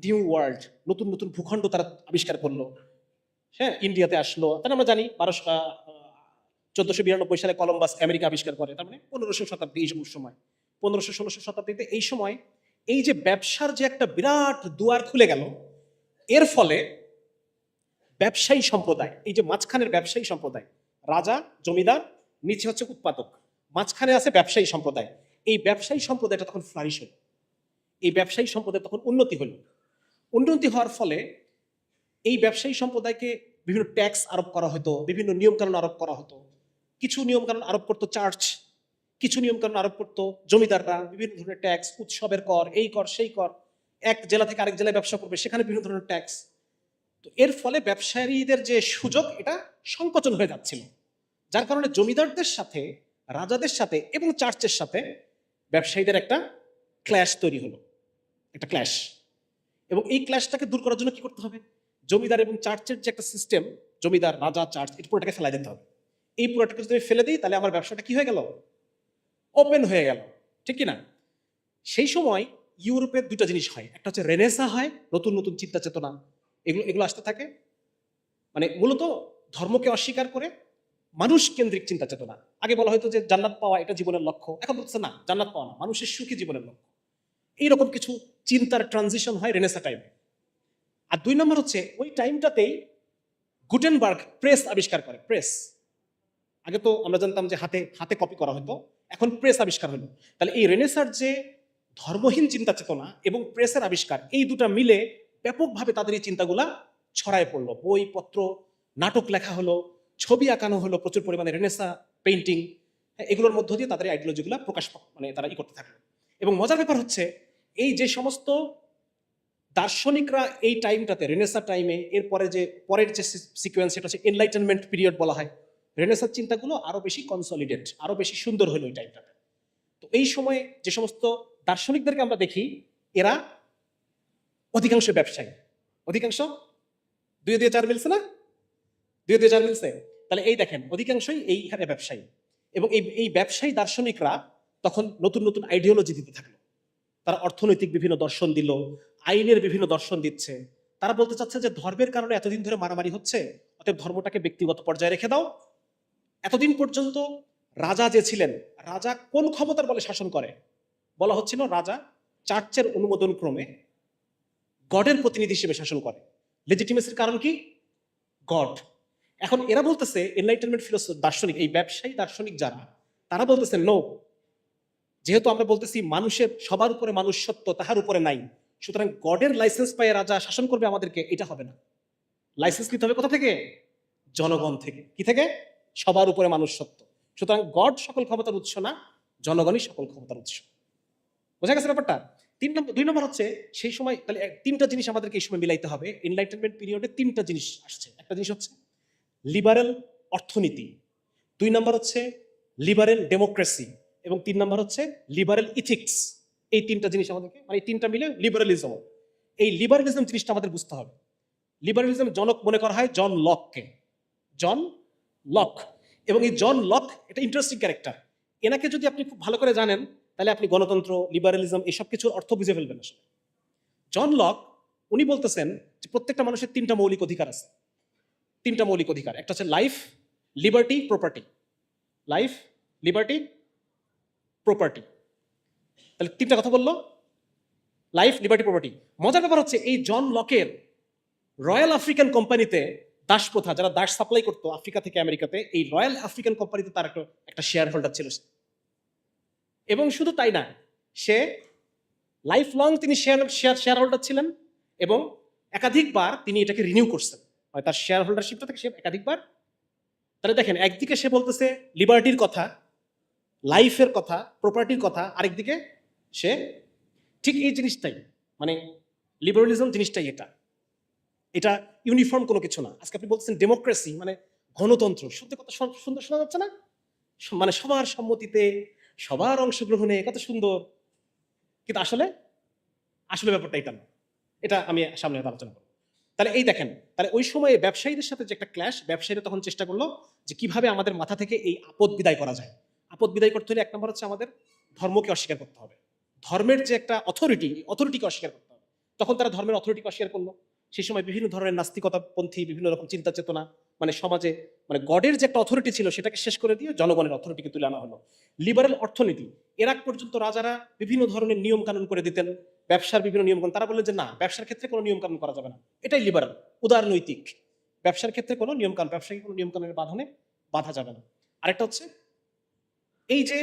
নিউ ওয়ার্ল্ড, নতুন নতুন ভূখণ্ড তারা আবিষ্কার করলো, হ্যাঁ, ইন্ডিয়াতে আসলো, তাহলে আমরা জানি 1492 সালে কলম্বাস আমেরিকা আবিষ্কার করে, তার মানে 1500 শতাব্দী, এই সময় 1500-1600 শতাব্দীতে, এই সময় এই যে ব্যবসার যে একটা বিরাট দুয়ার খুলে গেল, এর ফলে ব্যবসায়ী সম্প্রদায়, এই যে মাঝখানের ব্যবসায়ী সম্প্রদায়, রাজা জমিদার, নিচে হচ্ছে উৎপাদক, মাঝখানে আছে ব্যবসায়ী সম্প্রদায়, এই ব্যবসায়ী সম্প্রদায়টা তখন ফ্লারিশ হলো, এই ব্যবসায়ী সম্প্রদায় তখন উন্নতি হলো। উন্নতি হওয়ার ফলে এই ব্যবসায়ী সম্প্রদায়কে বিভিন্ন ট্যাক্স আরোপ করা হতো, বিভিন্ন নিয়মকানুন আরোপ করা হতো। কিছু নিয়মকানুন আরোপ করতো চার্চ, কিছু নিয়মকানুন আরোপ করতো জমিদাররা, বিভিন্ন ধরনের ট্যাক্স, উৎসবের কর, এই কর সেই কর, এক জেলা থেকে আরেক জেলায় ব্যবসা করবে, সেখানে বিভিন্ন ধরনের ট্যাক্স। তো এর ফলে ব্যবসায়ীদের যে সুযোগ, এটা সংকোচন হয়ে যাচ্ছিল, যার কারণে জমিদারদের সাথে, রাজাদের সাথে এবং চার্চের সাথে ব্যবসায়ীদের একটা ক্ল্যাশ তৈরি হলো, একটা ক্ল্যাশ। এবং এই ক্ল্যাশটাকে দূর করার জন্য কি করতে হবে, জমিদার এবং চার্চের যে একটা সিস্টেম, জমিদার রাজা চার্চ, এটা পুরোটাকে ফেলাই দিতে হবে। এই পুরোটাকে যদি ফেলে দিই, তাহলে আমার ব্যবসাটা কি হয়ে গেল, ওপেন হয়ে গেল, ঠিক কিনা? সেই সময় ইউরোপের দুইটা জিনিস হয়, একটা হচ্ছে রেনেসা হয়, নতুন নতুন চিন্তা চেতনা, এগুলো এগুলো আসতে থাকে, মানে মূলত ধর্মকে অস্বীকার করে মানুষ কেন্দ্রিক চিন্তা চেতনা। আগে বলা হয়তো যে জান্নাত পাওয়া এটা জীবনের লক্ষ্য, এখন বলছে না, জান্নাত পাওয়া না, মানুষের সুখী জীবনের লক্ষ্য। এইরকম কিছু চিন্তার ট্রানজিশন হয় রেনেসা টাইমে। আর 2 নম্বর হচ্ছে, ওই টাইমটাতেই গুটেনবার্গ প্রেস আবিষ্কার করে। প্রেস, আগে তো আমরা জানতাম যে হাতে হাতে কপি করা হতো, এখন প্রেস আবিষ্কার হলো। তাহলে এই রেনেসার যে ধর্মহীন চিন্তা চেতনা এবং প্রেসের আবিষ্কার, এই দুটা মিলে ব্যাপকভাবে তাদের এই চিন্তাগুলা ছড়ায় পড়লো, বইপত্র, নাটক লেখা হলো, ছবি আঁকানো হলো প্রচুর পরিমাণে, রেনেসা পেইন্টিং, এগুলোর মধ্য দিয়ে তাদের আইডিওলজিগুলা প্রকাশ, মানে তারা করতে থাকলো। এবং মজার ব্যাপার হচ্ছে, এই যে সমস্ত দার্শনিকরা এই টাইমটাতে, রেনেসা টাইমে, এরপরে যে পরের যে সিকোয়েন্স, সেটা হচ্ছে এনলাইটেনমেন্ট পিরিয়ড বলা হয়, রেনেসার চিন্তাগুলো আরো বেশি কনসলিডেট, আরো বেশি সুন্দর হলো এই টাইমটাতে। তো এই সময়ে যে সমস্ত দার্শনিকদেরকে আমরা দেখি, এরা অধিকাংশ ব্যবসায়ী, অধিকাংশ 2 দিয়ে 4 মিলছে না, 2 দিয়ে 4 মিলছে। তাহলে এই দেখেন, অধিকাংশই এইখানে ব্যবসায়ী, এবং এই এই ব্যবসায়ী দার্শনিকরা তখন নতুন নতুন আইডিওলজি দিতে থাকলো। তারা অর্থনৈতিক বিভিন্ন দর্শন দিল, আইনের বিভিন্ন দর্শন দিচ্ছে। তারা বলতে চাচ্ছে যে ধর্মের কারণে এতদিন ধরে মারামারি হচ্ছে, অতএব ধর্মটাকে ব্যক্তিগত পর্যায়ে রেখে দাও। এতদিন পর্যন্ত রাজা যে ছিলেন, রাজা কোন ক্ষমতার বলে শাসন করে? বলা হচ্ছিল রাজা চার্চের অনুমোদন ক্রমে গডের প্রতিনিধি হিসেবে শাসন করে। লেজিটিমেসির কারণ কি? গড। এখন এরা বলতেছে, এনলাইটেনমেন্ট ফিলোসফি দার্শনিক, এই ব্যবসায়ী দার্শনিক যারা, তারা বলতেছে নো, যেহেতু আমরা বলতেছি মানুষের সবার উপরে মানুষ সত্য, তাহার উপরে নাই, সুতরাং গডের লাইসেন্স পায় রাজা শাসন করবে আমাদেরকে, এটা হবে না। লাইসেন্স নিতে হবে কোথা থেকে? জনগণ থেকে। কি থেকে? সবার উপরে মানুষ সত্য। সুতরাং গড সকল ক্ষমতার উৎস না, জনগণই সকল ক্ষমতার উৎস। বোঝা গেছে ব্যাপারটা? 2 নম্বর হচ্ছে সেই সময় তাহলে তিনটা জিনিস আমাদেরকে এই সময় মিলাইতে হবে। এনলাইটেনমেন্ট পিরিয়ডে তিনটা জিনিস আসছে। একটা জিনিস হচ্ছে লিবারেল অর্থনীতি, 2 নম্বর হচ্ছে লিবারেল ডেমোক্রেসি, এবং 3 নম্বর হচ্ছে লিবারেল ইথিক্স। এই তিনটা জিনিস আমাদেরকে, মানে এই তিনটা মিলে লিবারেলিজম। এই লিবারেলিজম জিনিসটা আমাদের বুঝতে হবে। লিবারেলিজম জনক মনে করা হয় জন লককে, জন লক। এবং এই জন লক এটা ইন্টারেস্টিং ক্যারেক্টার। এনাকে যদি আপনি খুব ভালো করে জানেন, তাহলে আপনি গণতন্ত্র, লিবারেলিজম এসব কিছুর অর্থ বুঝে ফেলবেন। আসলে জন লক উনি বলতেছেন যে প্রত্যেকটা মানুষের 3টা মৌলিক অধিকার আছে। 3টা মৌলিক অধিকার, একটা হচ্ছে life, liberty, property. Life, liberty, property. তাহলে 3টা কথা বললো, লাইফ, লিবার্টি, প্রপার্টি। মজার ব্যাপার হচ্ছে এই জন লকের রয়্যাল আফ্রিকান কোম্পানিতে দাস প্রথা, যারা দাস সাপ্লাই করতো আফ্রিকা থেকে আমেরিকাতে, এই রয়্যাল আফ্রিকান কোম্পানিতে তার একটা শেয়ার হোল্ডার ছিল। এবং শুধু তাই না, সে লাইফ লং তিনি শেয়ার হোল্ডার ছিলেন, এবং একাধিকবার তিনি এটাকে রিনিউ করছেন, হয় তার শেয়ার হোল্ডারশিপটা থেকে সে একাধিকবার। তাহলে দেখেন, একদিকে সে বলতেছে লিবার্টির কথা, লাইফের কথা, প্রপার্টির কথা, আরেকদিকে সে ঠিক এই জিনিসটাই, মানে লিবারালিজম জিনিসটাই এটা, এটা ইউনিফর্ম কোনো কিছু না। আজকে আপনি বলতেছেন ডেমোক্রেসি মানে গণতন্ত্র, শুনতে কত সুন্দর শোনা যাচ্ছে না? মানে সবার সম্মতিতে, সবার অংশগ্রহণে, কত সুন্দর। কিন্তু আসলে আসলে ব্যাপারটা এটা না। এটা আমি সামনে আলোচনা করবো। তাহলে এই দেখেন, তাহলে ওই সময়ে ব্যবসায়ীদের সাথে যে একটা ক্ল্যাশ, ব্যবসায়ীরা তখন চেষ্টা করলো যে কিভাবে আমাদের মাথা থেকে এই আপদ বিদায় করা যায়। আপদ বিদায় করতে হলে 1 নম্বর হচ্ছে আমাদের ধর্মকে অস্বীকার করতে হবে। ধর্মের যে একটা অথরিটিকে অস্বীকার করতে হবে। তখন তারা ধর্মের অথরিটিকে অস্বীকার করলো। সেই সময় বিভিন্ন ধরনের নাস্তিকতাপন্থী বিভিন্ন রকম চিন্তা চেতনা, মানে সমাজে, মানে গডের যে একটা অথরিটি ছিল সেটাকে শেষ করে দিয়ে জনগণের অথরিটিকে তুলে আনা হলো। লিবারেল অর্থনীতি, এর আগ পর্যন্ত রাজারা বিভিন্ন ধরনের নিয়ম কানুন করে দিতেন, ব্যবসার বিভিন্ন নিয়মকানুন। তারা বললেন যে না, ব্যবসার ক্ষেত্রে কোনো নিয়ম কানুন করা যাবে না, এটাই লিবারাল, উদারনৈতিক। ব্যবসার ক্ষেত্রে কোনো নিয়ম কানুন, ব্যবসায়ী কোনো নিয়ম কানুনের বাঁধনে বাঁধা যাবে না। আরেকটা হচ্ছে এই যে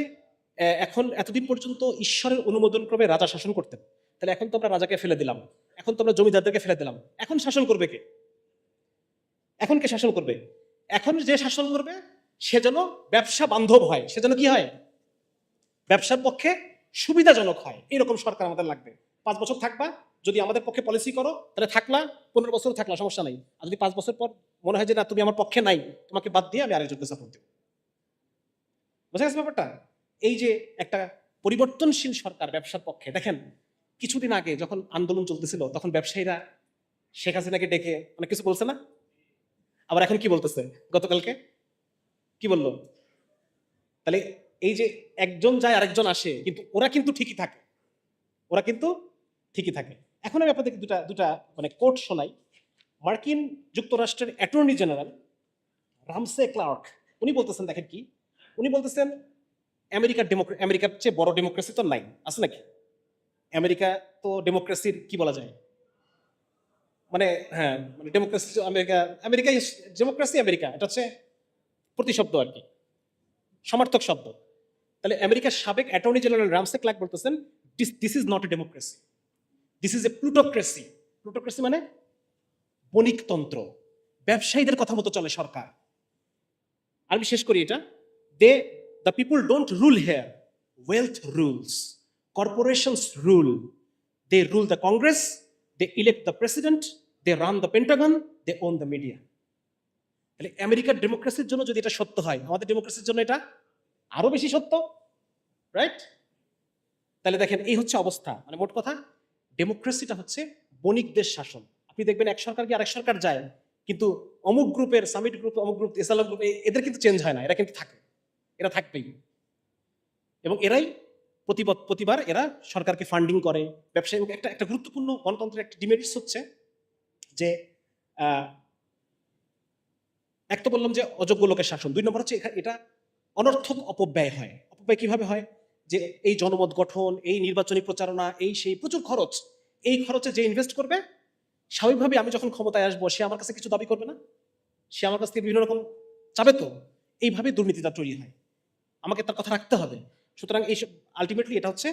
এখন এতদিন পর্যন্ত ঈশ্বরের অনুমোদন ক্রমে রাজা শাসন করতেন, তাহলে এখন তো আমরা রাজাকে ফেলে দিলাম, এখন তো আমরা জমিদারদেরকে ফেলে দিলাম, এখন শাসন করবে কে? এখন কে শাসন করবে? এখন যে শাসন করবে সে যেন ব্যবসা বান্ধব হয়, সে যেন কি হয়? ব্যবসার পক্ষে সুবিধাজনক হয়, এরকম সরকার আমাদের লাগবে। 5 বছর থাকবা, যদি আমাদের পক্ষে পলিসি করো তাহলে থাকলা, 15 বছর থাকলা, সমস্যা নাই। আর যদি 5 বছর পর মনে হয় যে না তুমি আমার পক্ষে নাই, তোমাকে বাদ দিয়ে আমি আরেকজনকে সাপোর্ট দেব। বোঝা গেছে ব্যাপারটা? এই যে একটা পরিবর্তনশীল সরকার ব্যবসার পক্ষে। দেখেন, কিছুদিন আগে যখন আন্দোলন চলতেছিল তখন ব্যবসায়ীরা শেখ হাসিনাকে ডেকে অনেক কিছু বলছে না? আবার এখন কি বলতেছে? গতকালকে কি বললো? তাহলে এই যে একজন যায় আরেকজন আসে, কিন্তু ওরা কিন্তু ঠিকই থাকে, ওরা কিন্তু ঠিকই থাকে। এখন আমি আপনাদেরকে দুটা মানে কোট শোনাই। মার্কিন যুক্তরাষ্ট্রের অ্যাটর্নি জেনারেল রামসে ক্লার্ক উনি বলতেছেন, দেখেন কি উনি বলতেছেন, আমেরিকার চেয়ে বড় ডেমোক্রেসি তো নাই, আছে নাকি? আমেরিকা তো ডেমোক্রেসির কি বলা যায়, মানে হ্যাঁ, মানে ডেমোক্রেসি আমেরিকা ডেমোক্রেসি আমেরিকা, এটা হচ্ছে প্রতিশব্দ আর কি, সমার্থক শব্দ। তাহলে আমেরিকার সাবেক অ্যাটর্নি জেনারেল রামসে ক্লার্ক বলতেছেন, this is not a democracy, this is a plutocracy. Plutocracy মানে বণিকতন্ত্র, ব্যবসায়ীদের কথা মতো চলে সরকার। আমি শেষ করি এটা, the people don't rule here, wealth rules, corporations rule, they rule the Congress, they elect the president, they run the Pentagon, they own the media. তাহলে আমেরিকার ডেমোক্রেসির জন্য যদি এটা সত্য হয়, আমাদের ডেমোক্রেসির জন্য এটা আরো বেশি সত্য, রাইট? তাহলে দেখেন, এই হচ্ছে অবস্থা। মানে মোট কথা, ডেমোক্রেসিটা হচ্ছে বণিকদের শাসন। আপনি দেখবেন এক সরকার কি আরেক সরকার যায়, কিন্তু অমুক গ্রুপের, সামিট গ্রুপ, অমুক গ্রুপ, এসালাম গ্রুপ, এদের কিন্তু চেঞ্জ হয় না, এরা কিন্তু থাকে, এরা থাকবেই। এবং এরাই প্রতিবার এরা সরকারকে ফান্ডিং করে, ব্যবসায়ী। একটা একটা গুরুত্বপূর্ণ গণতন্ত্রের একটা ডিমেরিটস হচ্ছে যে এক তো বললাম যে অযোগ্য লোকের শাসন, 2 নম্বর হচ্ছে এটা অনর্থক অপব্যয় হয়। অপব্যয় কিভাবে হয়? যে এই জনমত গঠন, এই নির্বাচনী প্রচারণা, এই সেই প্রচুর খরচ, এই খরচে যে ইনভেস্ট করবে, স্বাভাবিকভাবে আমি যখন ক্ষমতায় আসবো সে আমার কাছে কিছু দাবি করবে না? সে আমার কাছ থেকে বিভিন্ন রকম চাবে তো। এইভাবে দুর্নীতিটা তৈরি হয়, আমাকে তার কথা রাখতে হবে। সুতরাং এইসব আলটিমেটলি এটা হচ্ছে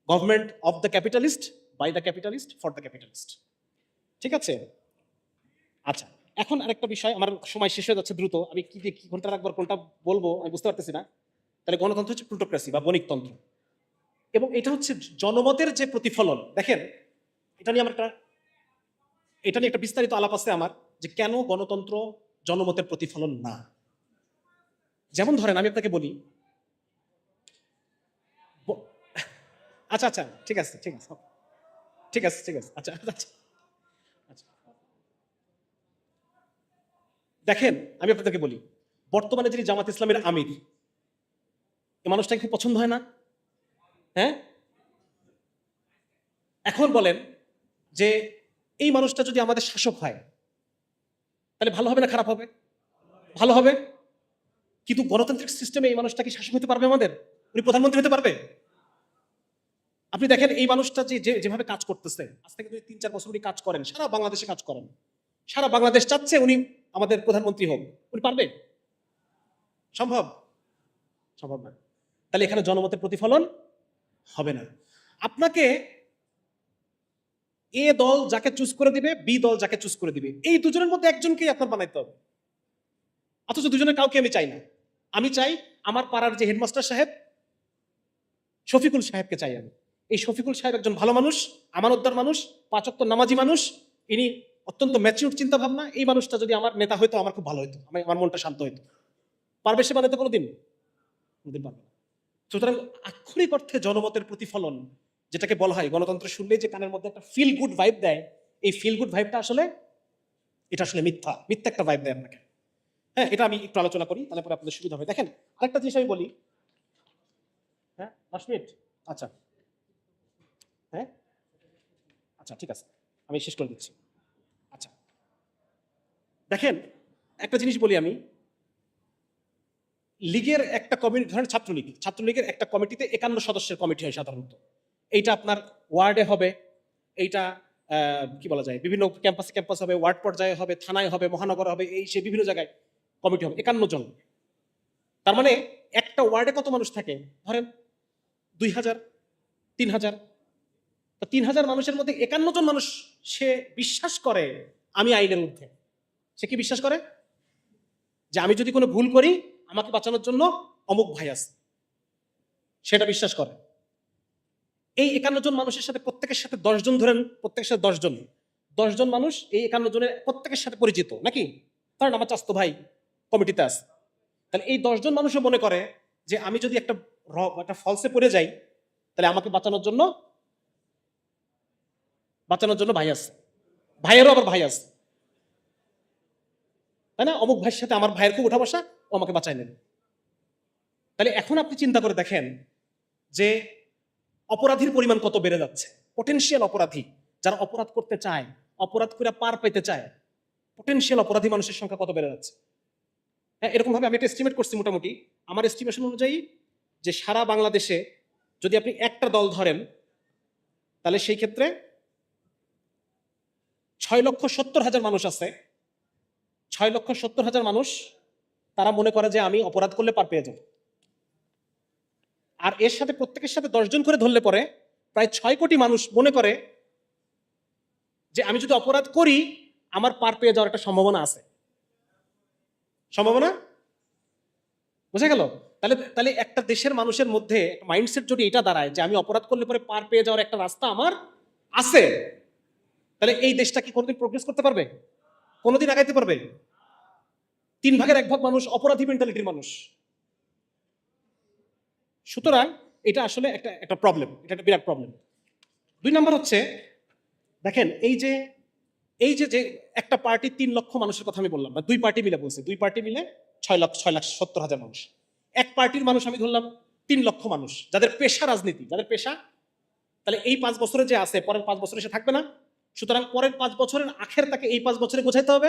government of the capitalist, by the capitalist, for the capitalist. ঠিক আছে? আচ্ছা, এখন আরেকটা বিষয়, আমার সময় শেষ হয়ে যাচ্ছে দ্রুত, আমি কি দিয়ে কি কোনটা রাখবো কোনটা বলবো আমি বুঝতে পারতেছি না। তাহলে গণতন্ত্র হচ্ছে প্লুটোক্রেসি বা বণিকতন্ত্র, এবং এটা হচ্ছে জনমতের যে প্রতিফলন। দেখেন, এটা নিয়ে একটা বিস্তারিত আলাপ আছে আমার, যে কেন গণতন্ত্র জনমতের প্রতিফলন না। যেমন ধরেন আমি আপনাকে বলি, আচ্ছা আচ্ছা, ঠিক আছে ঠিক আছে ঠিক আছে ঠিক আছে, আচ্ছা আচ্ছা আচ্ছা। দেখেন আমি আপনাদেরকে বলি, বর্তমানে যিনি জামাত ইসলামের আমির, এই মানুষটাকে খুব পছন্দ হয় না? হ্যাঁ, এখন বলেন যে এই মানুষটা যদি আমাদের শাসক হয় তাহলে ভালো হবে না খারাপ হবে? ভালো হবে। কিন্তু গণতান্ত্রিক সিস্টেমে এই মানুষটা কি শাসক হতে পারবে আমাদের? উনি প্রধানমন্ত্রী হতে পারবে? আপনি দেখেন এই মানুষটা যেভাবে কাজ করতেছে, আজ থেকে যদি 3-4 বছর উনি কাজ করেন, সারা বাংলাদেশে কাজ করেন, সারা বাংলাদেশ চাচ্ছে উনি আমাদের প্রধানমন্ত্রী হোক, উনি পারবে? সম্ভব? সম্ভব না। তাহলে এখানে জনমতের প্রতিফলন হবে না। আপনাকে এ দল যাকে চুজ করে দিবে, বি দল যাকে চুজ করে দিবে, এই দুজনের মধ্যে একজনকেই আপনার বানাইতে হবে। অথচ দুজনের কাউকে আমি চাই না। আমি চাই আমার পাড়ার যে হেডমাস্টার সাহেব, শফিকুল সাহেবকে চাই আমি। এই শফিকুল সাহেব একজন ভালো মানুষ, আমানতদার মানুষ, 5 ওয়াক্ত নামাজি মানুষ, ইনি অত্যন্ত ম্যাচিউর চিন্তা ভাবনা। এই মানুষটা যদি আমার নেতা হইতো আমার খুব ভালো হইতো, আমার মনটা শান্ত হইতো। পারবে সে বানাতে কোনোদিন? কোনোদিন পারবে না। সুতরাং আক্ষরিক অর্থে জনমতের প্রতিফলন, যেটাকে বলা হয় গণতন্ত্র শুনলেই যে কানের মধ্যে একটা ফিল গুড ভাইব দেয়, এই ফিল গুড ভাইবটা আসলে মিথ্যা মিথ্যা একটা ভাইব দেয় আপনাকে। হ্যাঁ, এটা আমি একটু আলোচনা করি, তাহলে পরে আপনাদের সুবিধা হবে। দেখেন, আরেকটা জিনিস আমি বলি। হ্যাঁ, 10 মিনিট। আচ্ছা, হ্যাঁ আচ্ছা, ঠিক আছে, আমি শেষ করে দিচ্ছি। আচ্ছা, দেখেন একটা জিনিস বলি আমি, লীগের একটা কমিটি, ধরেন ছাত্রলীগের একটা কমিটিতে 51 সদস্যের কমিটি হয় সাধারণত। এইটা আপনার ওয়ার্ডে হবে, এইটা কি বলা যায়, বিভিন্ন ক্যাম্পাস হবে, ওয়ার্ড পর্যায়ে হবে, থানায় হবে, মহানগর হবে, এই সে বিভিন্ন জায়গায় কমিটি হবে, 51 জন। তার মানে একটা ওয়ার্ডে কত মানুষ থাকে? ধরেন 2000, 3000। তো 3000 মানুষের মধ্যে 51 জন মানুষ সে বিশ্বাস করে আমি আইনের ঊর্ধ্বে। সে কি বিশ্বাস করে? যে আমি যদি কোনো ভুল করি আমাকে বাঁচানোর জন্য অমুক ভাই আছে, সেটা বিশ্বাস করে। এই 51 জন মানুষের সাথে প্রত্যেকের সাথে 10 জন, ধরেন প্রত্যেকের সাথে 10 জন মানুষ এই 51 জনের প্রত্যেকের সাথে পরিচিত নাকি? কারণ আমার চাস্তো ভাই কমিটিতে আছে। তাহলে এই 10 জন মানুষও মনে করে যে আমি যদি একটা ফলসে পড়ে যাই তাহলে আমাকে বাঁচানোর জন্য ভাই আছে, ভাইয়েরও আবার ভাই আছে, তাই না? অমুক ভাইয়ের সাথে আমার ভাইয়ের খুব উঠা বসা, ও আমাকে বাঁচায় নেবে। তাহলে এখন আপনি চিন্তা করে দেখেন যে অপরাধীর পরিমাণ কত বেড়ে যাচ্ছে। পটেনশিয়াল অপরাধী যারা অপরাধ করতে চায়, অপরাধ করে পার পেতে চায়, পটেনশিয়াল অপরাধী মানুষের সংখ্যা কত বেড়ে যাচ্ছে। হ্যাঁ, এরকম ভাবে আমি একটা এস্টিমেট করছি, মোটামুটি আমার এস্টিমেশন অনুযায়ী যে সারা বাংলাদেশে যদি আপনি একটা দল ধরেন তাহলে সেই ক্ষেত্রে 6,70,000 মানুষ আছে। 6,70,000 মানুষ তারা মনে করে যে আমি অপরাধ করলে পার পেয়ে যাব। আর এর সাথে প্রত্যেকের সাথে 10 জন করে ধরলে পরে প্রায় 6 কোটি মানুষ মনে করে যে আমি যদি অপরাধ করি আমার পার পেয়ে যাওয়ার একটা সম্ভাবনা আছে। সম্ভাবনা বোঝা গেল? তাহলে একটা দেশের মানুষের মধ্যে মাইন্ডসেট যদি এটা দাঁড়ায় যে আমি অপরাধ করলে পরে পার পেয়ে যাওয়ার একটা রাস্তা আমার আছে, তাহলে এই দেশটা কি কোনোদিন প্রোগ্রেস করতে পারবে? কোনোদিন আগাইতে পারবে? 3 ভাগের 1 ভাগ মানুষ অপরাধী মেন্টালিটির মানুষ। সুতরাং এটা আসলে একটা প্রবলেম, এটা একটা বিরাট প্রবলেম। 2 নম্বর হচ্ছে, দেখেন এই যে একটা পার্টি 3 লক্ষ মানুষের কথা আমি বললাম, বা 2 পার্টি মিলে বলছে, 2 পার্টি মিলে 6,70,000 মানুষ। এক পার্টির মানুষ আমি ধরলাম 3 লক্ষ মানুষ যাদের পেশা রাজনীতি, যাদের পেশা, তাহলে এই 5 বছরে যে আছে পরের 5 বছরে সে থাকবে না। সুতরাং পরের 5 বছরের আখের তাকে এই 5 বছরে বোঝাইতে হবে।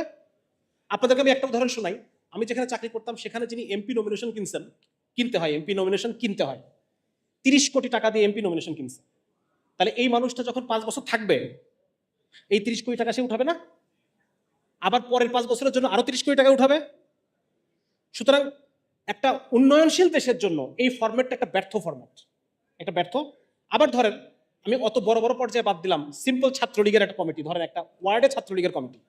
আপনাদেরকে আমি একটা উদাহরণ শোনাই। আমি যেখানে চাকরি করতাম সেখানে যিনি এমপি নমিনেশন কিনতে হয়, এমপি নমিনেশন কিনতে হয়, 30 কোটি টাকা দিয়ে এমপি নমিনেশন কিনছে। তাহলে এই মানুষটা যখন 5 বছর থাকবে, এই 30 কোটি টাকা সে উঠাবে না? আবার পরের 5 বছরের জন্য আরো 30 কোটি টাকা উঠাবে। সুতরাং একটা উন্নয়নশীল দেশের জন্য এই ফরম্যাটটা একটা ব্যর্থ ফরম্যাট, একটা ব্যর্থ। আবার ধরেন আমি অত বড় বড় পর্যায়ে বাদ দিলাম, সিম্পল ছাত্রলীগের একটা কমিটি, ধরেন একটা ওয়ার্ডে ছাত্রলীগের কমিটি,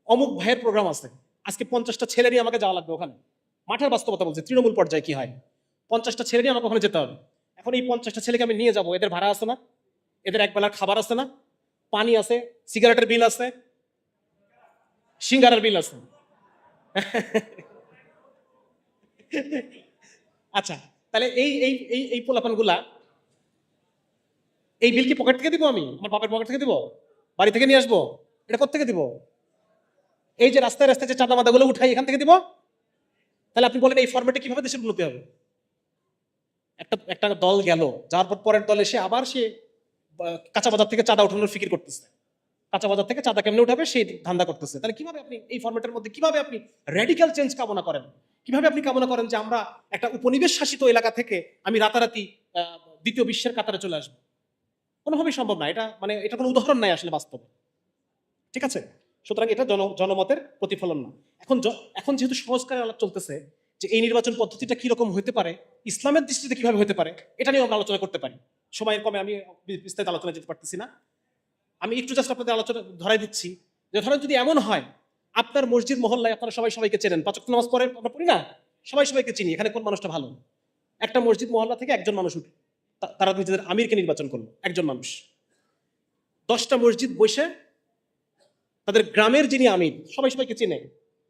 অমুক ভাইয়ের প্রোগ্রাম আছে, আজকে 50টা ছেলে নিয়ে আমাকে যাওয়া লাগবে ওখানে। মাঠের বাস্তবতা বলছে, তৃণমূল পর্যায়ে কি হয়, 50টা ছেলে নিয়ে আমাকে ওখানে যেতে হবে। এখন এই 50টা ছেলেকে আমি নিয়ে যাবো, এদের ভাড়া আছে না, এদের একবেলার খাবার আছে না, পানি আছে, সিগারেটের বিল আছে, সিঙ্গারের বিল আছে। আচ্ছা, তাহলে এই এই এই এই পোলাপানগুলা, এই বিল কি পকেট থেকে দিব, আমি আমার বাপের পকেট থেকে দিব, বাড়ি থেকে নিয়ে আসবো, এটা কোত্থেকে দিব? এই যে রাস্তায় রাস্তায় যে চাঁদা মাদাগুলো উঠাই, এখান থেকে দিব। তাহলে আপনি বলেন এই ফরম্যাটে কিভাবে দেশের উন্নতি হবে? একটা একটা দল গেল, যাওয়ার পর পরের দল এসে আবার সে কাঁচা বাজার থেকে চাঁদা উঠানোর ফিকির করতেছে, কাঁচা বাজার থেকে চাঁদা কেমনে উঠাবে সেই ধান্দা করতেছে। তাহলে কিভাবে আপনি এই ফরম্যাটের মধ্যে কিভাবে আপনি র্যাডিক্যাল চেঞ্জ কামনা করেন? কিভাবে আপনি কামনা করেন যে আমরা একটা উপনিবেশ শাসিত এলাকা থেকে আমি রাতারাতি দ্বিতীয় বিশ্বের কাতারে চলে আসবো? কোনোভাবেই সম্ভব না। এটা মানে এটা কোনো উদাহরণ নাই আসলে বাস্তবে, ঠিক আছে? সুতরাং এটা জনমতের প্রতিফলন না। এখন যেহেতু সংস্কারের আলাপ চলতেছে যে এই নির্বাচন পদ্ধতিটা কিরকম হতে পারে, ইসলামের দৃষ্টিতে কিভাবে হতে পারে, এটা নিয়ে আমরা আলোচনা করতে পারি। সময়ের কমে আমি বিস্তারিত আলোচনা যেতে পারতেছি না। আমি একটু জাস্ট আপনাদের আলোচনা ধরাই দিচ্ছি যে ধরেন যদি এমন হয় আপনার মসজিদ মহল্লায় আপনারা সবাই সবাইকে চেনেন, 5 ওয়াক্ত নামাজ পড়ে আমরা পড়ি না, সবাই সবাইকে চিনি, এখানে কোন মানুষটা ভালো। একটা মসজিদ মহল্লা থেকে একজন মানুষ উঠে, তারা নিজেদের আমিরকে নির্বাচন করলো, একজন মানুষ। 10টা মসজিদ বসে তাদের গ্রামের যিনি আমির, সবাই সবাইকে চেনে,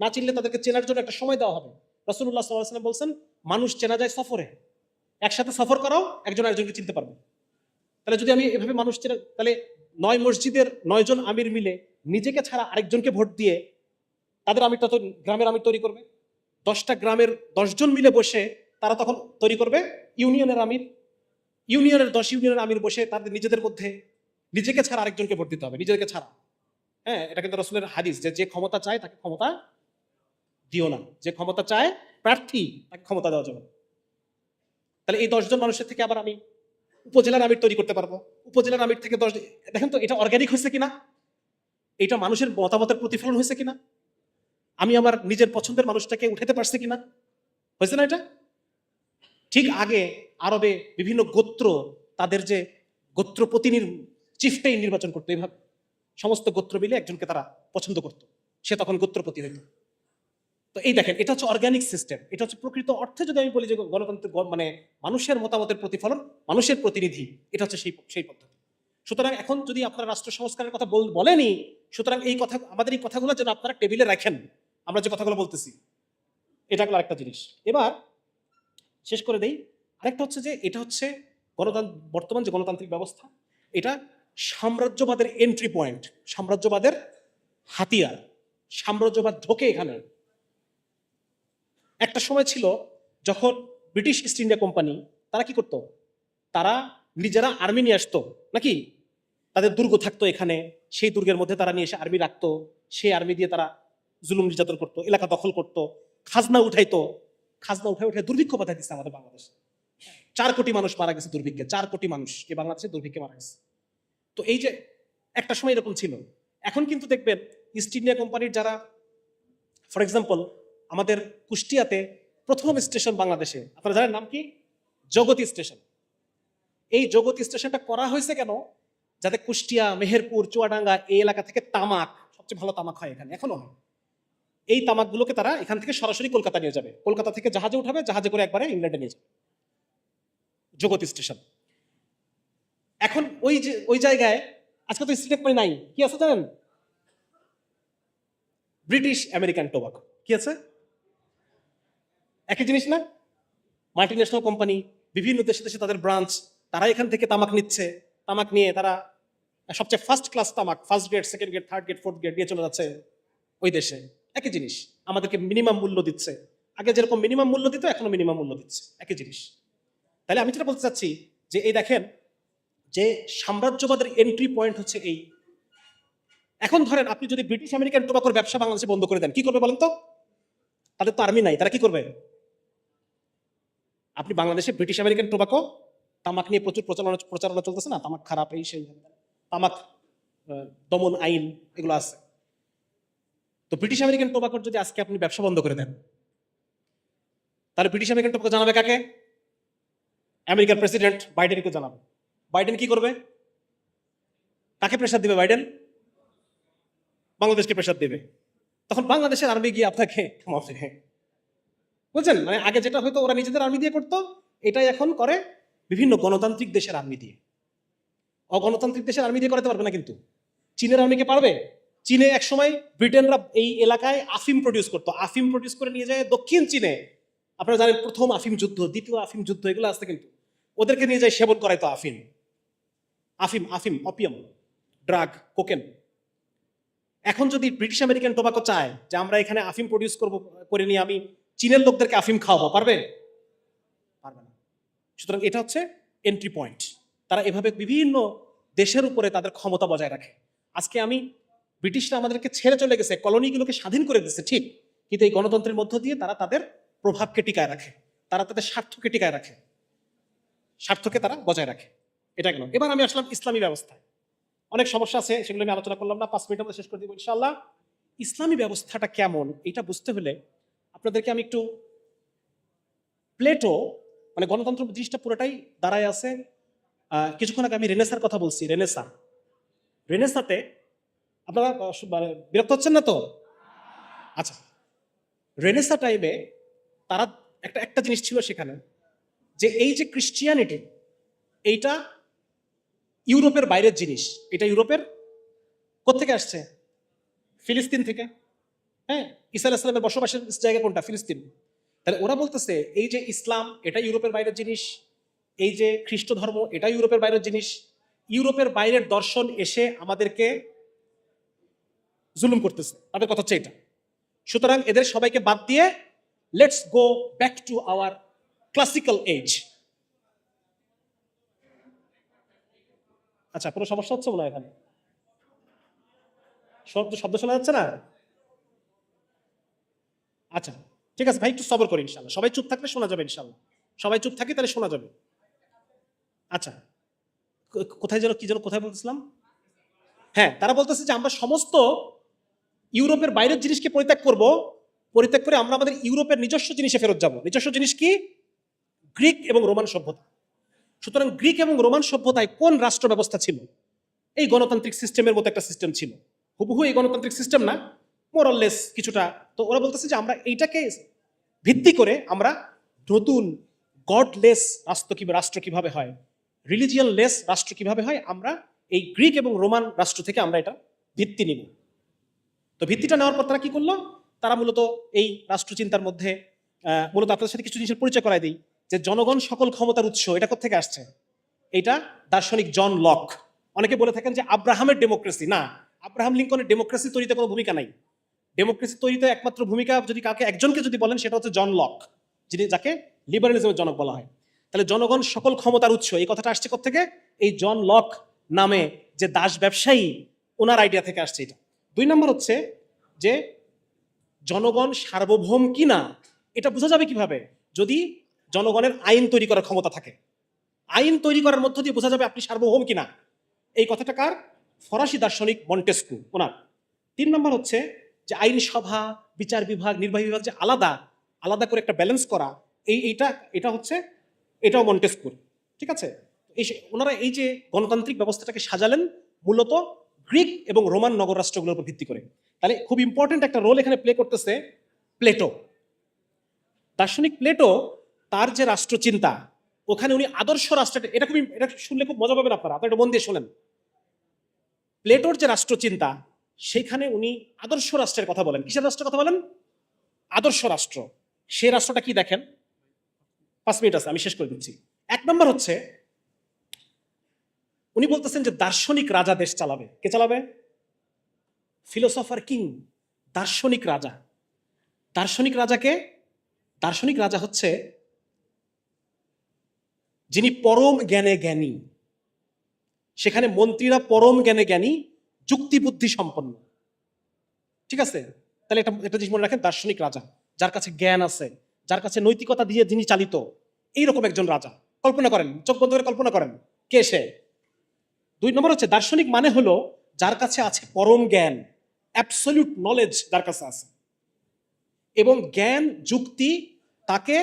না চিনলে তাদেরকে চেনার জন্য একটা সময় দেওয়া হবে। রাসূলুল্লাহ সাল্লাল্লাহু আলাইহি ওয়াসাল্লাম বলছেন মানুষ চেনা যায় সফরে, একসাথে সফর করাও একজন আরেকজনকে চিনতে পারবে। তাহলে যদি আমি এভাবে মানুষ চেনা, তাহলে 9 মসজিদের 9 জন আমির মিলে নিজেকে ছাড়া আরেকজনকে ভোট দিয়ে তাদের আমিরটা তো গ্রামের আমির তৈরি করবে। 10টা গ্রামের 10 জন মিলে বসে তারা তখন তৈরি করবে ইউনিয়নের আমির। ইউনিয়নের 10 ইউনিয়নের আমির বসে তাদের নিজেদের মধ্যে নিজেকে ছাড়া আরেকজনকে ভোট দিতে হবে, নিজেকে ছাড়া। হ্যাঁ, এটা কিন্তু রাসূলের হাদিস যে যে ক্ষমতা চায় তাকে ক্ষমতা দিও না, যে ক্ষমতা চায় প্রার্থী তাকে ক্ষমতা দেওয়া যাবে। তাহলে এই 10 জন মানুষের থেকে আবার আমি উপজেলার আমির তৈরি করতে পারবো। উপজেলার আমির থেকে 10, দেখেন তো এটা অর্গানিক হয়েছে কিনা, এটা মানুষের মতামতের প্রতিফলন হয়েছে কিনা, আমি আমার নিজের পছন্দের মানুষটাকে উঠাতে পারছি কিনা, হয়েছে না এটা? ঠিক আগে আরবে বিভিন্ন গোত্র তাদের যে গোত্রপতি চিফটাই নির্বাচন করতো, এইভাবে সমস্ত গোত্র মিলে একজনকে তারা পছন্দ করত, সে তখন গোত্রপতি হইত। তো এই দেখেন, এটা হচ্ছে অর্গানিক সিস্টেম, এটা হচ্ছে প্রকৃত অর্থে যদি আমি বলি যে গণতন্ত্রের মানে মানুষের মতামতের প্রতিফলন, মানুষের প্রতিনিধি, এটা হচ্ছে সেই পদ্ধতি। সুতরাং এখন যদি আপনারা রাষ্ট্র সংস্কারের কথা বলেনি, সুতরাং এই কথা, আমাদের এই কথাগুলো যেন আপনারা টেবিলে রাখেন, আমরা যে কথাগুলো বলতেছি, এটা হলো আরেকটা জিনিস। এবার শেষ করে দেই, আরেকটা হচ্ছে যে এটা হচ্ছে বর্তমান যে গণতান্ত্রিক ব্যবস্থা, এটা সাম্রাজ্যবাদের এন্ট্রি পয়েন্ট, সাম্রাজ্যবাদের হাতিয়ার, সাম্রাজ্যবাদ ঢোকে এখানে। একটা সময় ছিল যখন ব্রিটিশ ইস্ট ইন্ডিয়া কোম্পানি তারা কি করতো, তারা নিজেরা আর্মি নিয়ে আসতো নাকি, তাদের দুর্গ থাকতো এখানে, সেই দুর্গের মধ্যে তারা নিয়ে এসে আর্মি রাখতো, সেই আর্মি দিয়ে তারা জুলুম নির্যাতন করতো, এলাকা দখল করতো, খাজনা উঠাইতো, খাজনা উঠে দুর্ভিক্ষ বাধাই দিচ্ছে আমাদের বাংলাদেশে। 4 কোটি মানুষ মারা গেছে দুর্ভিক্ষে, 4 কোটি মানুষ এই বাংলাদেশে দুর্ভিক্ষে মারা গেছে। তো এই যে একটা সময় এরকম ছিল। এখন কিন্তু দেখবেন ইস্ট ইন্ডিয়া কোম্পানির যারা, ফর এক্সাম্পল আমাদের কুষ্টিয়াতে প্রথম স্টেশন বাংলাদেশে, আপনারা জানেন নাম কি? জগতী স্টেশন। এই জগতী স্টেশনটা করা হয়েছে কেন? যাতে কুষ্টিয়া, মেহেরপুর, চুয়াডাঙ্গা এই এলাকা থেকে তামাক, সবচেয়ে ভালো তামাক হয় এখানে, এখনো হয়। এই তামাকগুলোকে তারা এখান থেকে সরাসরি কলকাতা নিয়ে যাবে, কলকাতা থেকে জাহাজে উঠাবে, জাহাজে করে একবারে ইংল্যান্ডে নিয়ে যাবে, জগতী স্টেশন। এখন ওই জায়গায় আজকে তো স্টেট মানে নাই, কি আছে জানেন? British American tobacco. কি আছে? একই জিনিস না? মাল্টি ন্যাশনাল কোম্পানি, বিভিন্ন দেশে দেশে তাদের ব্রাঞ্চ, তারা এখান থেকে তামাক নিচ্ছে, তামাক নিয়ে তারা সবচেয়ে ফার্স্ট ক্লাস তামাক, first grade, second grade, third grade, fourth grade নিয়ে চলে যাচ্ছে ওই দেশে। একই জিনিস, আমাদেরকে মিনিমাম মূল্য দিচ্ছে। আগে যেরকম মিনিমাম মূল্য দিত, এখনো মিনিমাম মূল্য দিচ্ছে, একই জিনিস। তাহলে আমি যেটা বলতে চাচ্ছি যে এই দেখেন যে সাম্রাজ্যবাদের এন্ট্রি পয়েন্ট হচ্ছে এই। এখন ধরেন আপনি যদি ব্রিটিশ আমেরিকান টোবাকোর ব্যবসা বাংলাদেশে বন্ধ করে দেন, কি করবে বলেন তো? তাদের তো আর্মি নাই, তারা কি করবে? আপনি বাংলাদেশে ব্রিটিশ আমেরিকান টোবাকো, তামাক নিয়ে প্রচুর প্রচারণা চলতেছে না, তামাক খারাপ, এই সেই, তামাক দমন আইন এগুলো আছে। তো ব্রিটিশ আমেরিকান টোবাকোর যদি আজকে আপনি ব্যবসা বন্ধ করে দেন, তাহলে ব্রিটিশ আমেরিকান টোবাকো জানাবে কাকে? আমেরিকার প্রেসিডেন্ট বাইডেনকে জানাবে। বাইডেন কি করবে? কাকে প্রেসার দিবে বাইডেন? বাংলাদেশকে প্রেসার দিবে। তখন বাংলাদেশের আর্মি গিয়ে আপনাকে বুঝছেন? মানে আগে যেটা হয়তো ওরা নিজেদের আর্মি দিয়ে করতো, এটাই এখন করে বিভিন্ন গণতান্ত্রিক দেশের আর্মি দিয়ে। অগণতান্ত্রিক দেশের আর্মি দিয়ে করাতে পারবে না। কিন্তু চীনের আর্মিকে পারবে? চীনে এক সময় ব্রিটেনরা এই এলাকায় আফিম প্রডিউস করতো, আফিম প্রডিউস করে নিয়ে যায় দক্ষিণ চীনে। আপনারা জানেন প্রথম আফিম যুদ্ধ, দ্বিতীয় আফিম যুদ্ধ, এগুলো আসতে কিন্তু ওদেরকে নিয়ে যায় সেবন করাইতো আফিম। আফিম আফিম অপিয়াম ড্রাগ, কোকেন। এখন যদি ব্রিটিশ আমেরিকান টোবাকো চায় যে আমরা এখানে আফিম প্রডিউস করে নিয়ে আমি চীনের লোকদেরকে আফিম খাওয়াবো, পারবে? পারবে না। সুতরাং এটা হচ্ছে এন্ট্রি পয়েন্ট। তারা এভাবে বিভিন্ন দেশের উপরে তাদের ক্ষমতা বজায় রাখে। আজকে আমি ব্রিটিশরা আমাদেরকে ছেড়ে চলে গেছে, কলোনিগুলোকে স্বাধীন করে দিচ্ছে ঠিক, কিন্তু এই গণতন্ত্রের মধ্য দিয়ে তারা তাদের প্রভাবকে টিকায় রাখে, তারা তাদের স্বার্থকে টিকায় রাখে, স্বার্থকে তারা বজায় রাখে। এটা গেল। এবার আমি আসলাম ইসলামী ব্যবস্থায়। অনেক সমস্যা আছে, সেগুলো আমি আলোচনা করলাম না, 5 মিনিটের মধ্যে শেষ করে দিব ইনশাআল্লাহ। ইসলামী ব্যবস্থাটা কেমন এটা বুঝতে হলে আপনাদেরকে আমি একটু প্লেটো, মানে গণতন্ত্র জিনিসটা পুরোটাই দাঁড়ায় আছে। কিছুক্ষণ আগে আমি রেনেসার কথা বলছি, রেনেসাতে আপনারা মানে বিরক্ত হচ্ছেন না তো? আচ্ছা, রেনেসা টাইমে তারা একটা জিনিস ছিল সেখানে, যে এই যে ক্রিশ্চিয়ানিটি, এইটা ইউরোপের বাইরের জিনিস। এটা ইউরোপের কোত্থেকে আসছে? ফিলিস্তিন থেকে। হ্যাঁ, ঈসা আলাইহিস সালামের বসবাসের জায়গা কোনটা? ফিলিস্তিন। তাহলে ওরা বলতেছে এই যে ইসলাম, এটা ইউরোপের বাইরের জিনিস, এই যে খ্রিস্ট ধর্ম, এটা ইউরোপের বাইরের জিনিস। ইউরোপের বাইরের দর্শন এসে আমাদেরকে জুলুম করতেছে, তাদের কথা হচ্ছে এটা। সুতরাং এদের সবাইকে বাদ দিয়ে let's go back to our classical age. আচ্ছা, কোনো সমস্যা হচ্ছে মনে হয় এখানে? শব্দ শোনা যাচ্ছে না? আচ্ছা, ঠিক আছে ভাই, একটু সবর করি ইনশাল্লাহ। সবাই চুপ থাকলে শোনা যাবে ইনশাল্লাহ। সবাই চুপ থাকি তাহলে শোনা যাবে। আচ্ছা, কোথায় যেন কি যেন কোথায় বলতেছিলাম? হ্যাঁ, তারা বলতেছে যে আমরা সমস্ত ইউরোপের বাইরের জিনিসকে পরিত্যাগ করব, পরিত্যাগ করে আমরা আমাদের ইউরোপের নিজস্ব জিনিসে ফেরত যাব। নিজস্ব জিনিস কি? গ্রিক এবং রোমান সভ্যতা। সুতরাং গ্রিক এবং রোমান সভ্যতায় কোন রাষ্ট্র ব্যবস্থা ছিল? এই গণতান্ত্রিক সিস্টেমের মতো একটা সিস্টেম ছিল। হুবহু এই গণতান্ত্রিক সিস্টেম না, মোরলেস কিছুটা। তো ওরা বলতেছে যে আমরা এইটাকে ভিত্তি করে আমরা নতুন গডলেস রাষ্ট্র কিভাবে হয়, রিলিজিয়ান লেস রাষ্ট্র কিভাবে হয়, আমরা এই গ্রিক এবং রোমান রাষ্ট্র থেকে আমরা এটা ভিত্তি নিব। তো ভিত্তিটা নেওয়ার পর তারা কি করলো? তারা মূলত এই রাষ্ট্রচিন্তার মধ্যে মূলত আপনাদের সাথে কিছু জিনিসের পরিচয় করায় দিই, যে জনগণ সকল ক্ষমতার উৎস, এটা কোথেকে আসছে? এটা দার্শনিক জন লক। অনেকে বলে থাকেন যে আব্রাহামের ডেমোক্রেসি। না, আব্রাহাম লিঙ্কনের ডেমোক্রেসি তৈরিতে কোনো ভূমিকা নাই। ডেমোক্রেসি তৈরিতে একমাত্র ভূমিকা যদি একজনকে যদি বলেন, সেটা হচ্ছে জন লক, যাকে লিবারালিজমের জনক বলা হয়। তাহলে জনগণ সকল ক্ষমতার উৎস, এই কথাটা আসছে কোত্থেকে? এই জন লক নামে যে দাস ব্যবসায়ী, ওনার আইডিয়া থেকে আসছে এটা। 2 নম্বর হচ্ছে যে জনগণ সার্বভৌম কিনা এটা বোঝা যাবে কিভাবে? যদি জনগণের আইন তৈরি করার ক্ষমতা থাকে। আইন তৈরি করার মধ্য দিয়ে বোঝা যাবে আপনি সার্বভৌম কিনা। এই কথাটা কার? ফরাসি দার্শনিক মন্টেস্কু, ওনার। 3 নম্বর হচ্ছে যে আইনসভা, বিচার বিভাগ, নির্বাহী বিভাগ যে আলাদা আলাদা করে একটা ব্যালেন্স করা, এটা হচ্ছে এটাও মন্টেস্কুর। ঠিক আছে? ওনারা এই যে গণতান্ত্রিক ব্যবস্থাটাকে সাজালেন মূলত গ্রিক এবং রোমান নগর রাষ্ট্রগুলোর উপর ভিত্তি করে। তাহলে খুব ইম্পর্টেন্ট একটা রোল এখানে প্লে করতেছে প্লেটো। দার্শনিক প্লেটো, তার যে রাষ্ট্রচিন্তা, ওখানে উনি আদর্শ রাষ্ট্রটা, এটা শুনলে খুব মজা পাবেন আপনারা একটু মন দিয়ে শোনেন। প্লেটোর যে রাষ্ট্রচিন্তা, সেখানে উনি আদর্শ রাষ্ট্রের কথা বলেন। কিসের রাষ্ট্রের কথা বলেন? আদর্শ রাষ্ট্র। সে রাষ্ট্রটা কি দেখেন? 5 মিনিট আছে, আমি শেষ করে দিচ্ছি। 1 নম্বর হচ্ছে উনি বলতেছেন যে দার্শনিক রাজা দেশ চালাবে। কে চালাবে? ফিলোসফার কিং, দার্শনিক রাজা। দার্শনিক রাজাকে, দার্শনিক রাজা হচ্ছে যিনি পরম জ্ঞানে জ্ঞানী, সেখানে মন্ত্রীরা পরম জ্ঞানে জ্ঞানী, যুক্তি বুদ্ধি সম্পন্ন। ঠিক আছে, তাহলে এটা জিনিস মনে রাখেন, দার্শনিক রাজা, যার কাছে জ্ঞান আছে, যার কাছে নৈতিকতা দিয়ে যিনি চালিত, এইরকম একজন রাজা। কল্পনা করেন, চোখ বন্ধ করে কল্পনা করেন কে সে। 2 নম্বর হচ্ছে দার্শনিক মানে হলো যার কাছে আছে পরম জ্ঞান, অ্যাবসলিউট নলেজ যার কাছে আছে, এবং জ্ঞান যুক্তি তাকে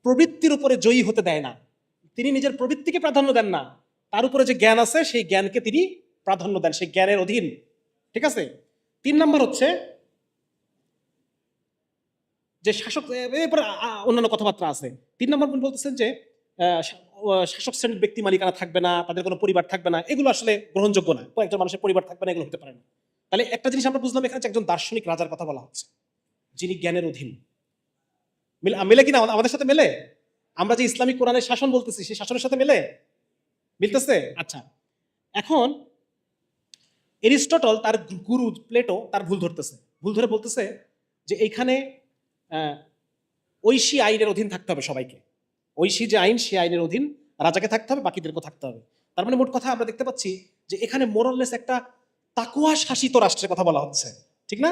প্রবৃত্তির উপরে জয়ী হতে দেয় না। তিনি নিজের প্রবৃত্তিকে প্রাধান্য দেন না, তার উপরে যে জ্ঞান আছে সেই জ্ঞানকে তিনি প্রাধান্য দেন, সেই জ্ঞানের অধীন। ঠিক আছে। 3 নম্বর হচ্ছে যে শাসক, এরপর অন্যান্য কথাবার্তা আছে। 3 নম্বর বলতেছেন যে শাসক শ্রেণীর ব্যক্তি মালিকানা থাকবে না, তাদের কোনো পরিবার থাকবে না, এগুলো আসলে গ্রহণযোগ্য না। কয়েকজন মানুষের পরিবার থাকবে না, এগুলো হতে পারে না। তাহলে একটা জিনিস আমরা বুঝলাম, এখানে একজন দার্শনিক রাজার কথা বলা হচ্ছে যিনি জ্ঞানের অধীন। মেলে কিনা আমাদের সাথে মেলে? আমরা যে ইসলামিক কোরআনের শাসন বলতেছি সেই শাসনের সাথে মেলে? মিলতেছে? আচ্ছা, এখন এরিস্টটল তার গুরু প্লেটো তার ভুল ধরতেছে, ভুল ধরে বলতেছে যে এইখানে ঐশী আইনের অধীন থাকতে হবে সবাইকে। ঐশী যে আইন, সে আইনের অধীন রাজাকে থাকতে হবে, বাকিদেরকেও থাকতে হবে। তার মানে মোট কথা আমরা দেখতে পাচ্ছি যে এখানে মোরাললেস একটা তাকওয়া শাসিত রাষ্ট্রের কথা বলা হচ্ছে, ঠিক না?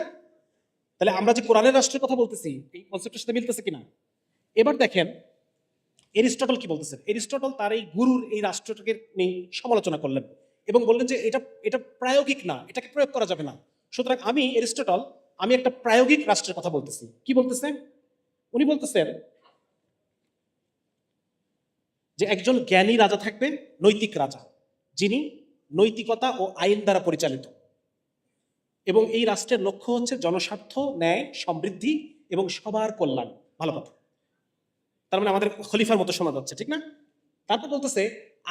তাহলে আমরা যে কোরআনের রাষ্ট্রের কথা বলতেছি, এই কনসেপ্টের সাথে মিলতেছে কিনা? এবার দেখেন এরিস্টটল কি বলতেছেন। এরিস্টটল তার এই গুরুর এই রাষ্ট্রটাকে নিয়ে সমালোচনা করলেন এবং বললেন যে এটা প্রায়োগিক না, এটাকে প্রয়োগ করা যাবে না। সুতরাং এরিস্টটল আমি একটা প্রায়োগিক রাষ্ট্রের কথা বলতেছি। কি বলতেছেন উনি? বলতেছেন যে একজন জ্ঞানী রাজা থাকবে, নৈতিক রাজা, যিনি নৈতিকতা ও আইন দ্বারা পরিচালিত, এবং এই রাষ্ট্রের লক্ষ্য হচ্ছে জনস্বার্থ, ন্যায়, সমৃদ্ধি এবং সবার কল্যাণ। ভালো কথা। তার মানে আমাদের খলিফার মতো সমাজ হচ্ছে, ঠিক না? তারপর বলতেছে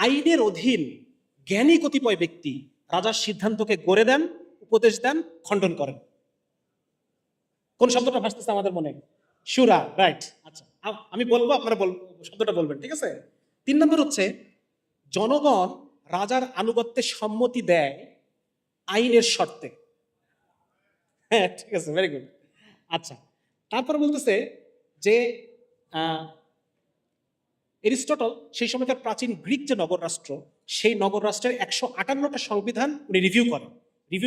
আইনের অধীন জ্ঞানী কতিপয় ব্যক্তি রাজার সিদ্ধান্তকে গড়ে দেন, উপদেশ দেন, খণ্ডন করেন। কোন শব্দটা ভাসতেছে আমাদের মনে? শুরা, রাইট। আচ্ছা, আমি বলবো, আপনারা শব্দটা বলবেন, ঠিক আছে? 3 নম্বর হচ্ছে জনগণ রাজার আনুগত্যে সম্মতি দেয় আইনের শর্তে। হ্যাঁ, ঠিক আছে, ভেরি গুড। আচ্ছা, তারপরে বলতেছে যে এরিস্টটল সেই সময়কার প্রাচীন গ্রিক যে নগর রাষ্ট্র, সেই নগর রাষ্ট্রের 158টা সংবিধান উনি রিভিউ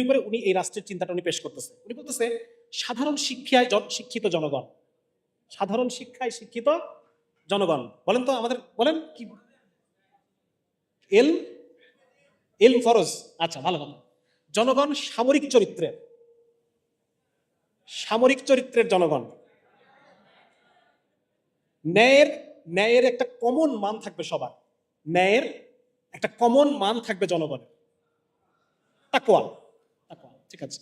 করে উনি এই রাষ্ট্রের চিন্তাটা উনি পেশ করতেছে। উনি বলতেছে সাধারণ শিক্ষায় শিক্ষিত জনগণ, সাধারণ শিক্ষায় শিক্ষিত জনগণ। বলেন তো আমাদের, বলেন কি? এল ফরজ। আচ্ছা, ভালো কথা। জনগণ সামরিক চরিত্রের জনগণ। ন্যায়ের একটা কমন মান থাকবে সবার, ন্যায়ের একটা কমন মান থাকবে জনগণের। তাকওয়া, ঠিক আছে।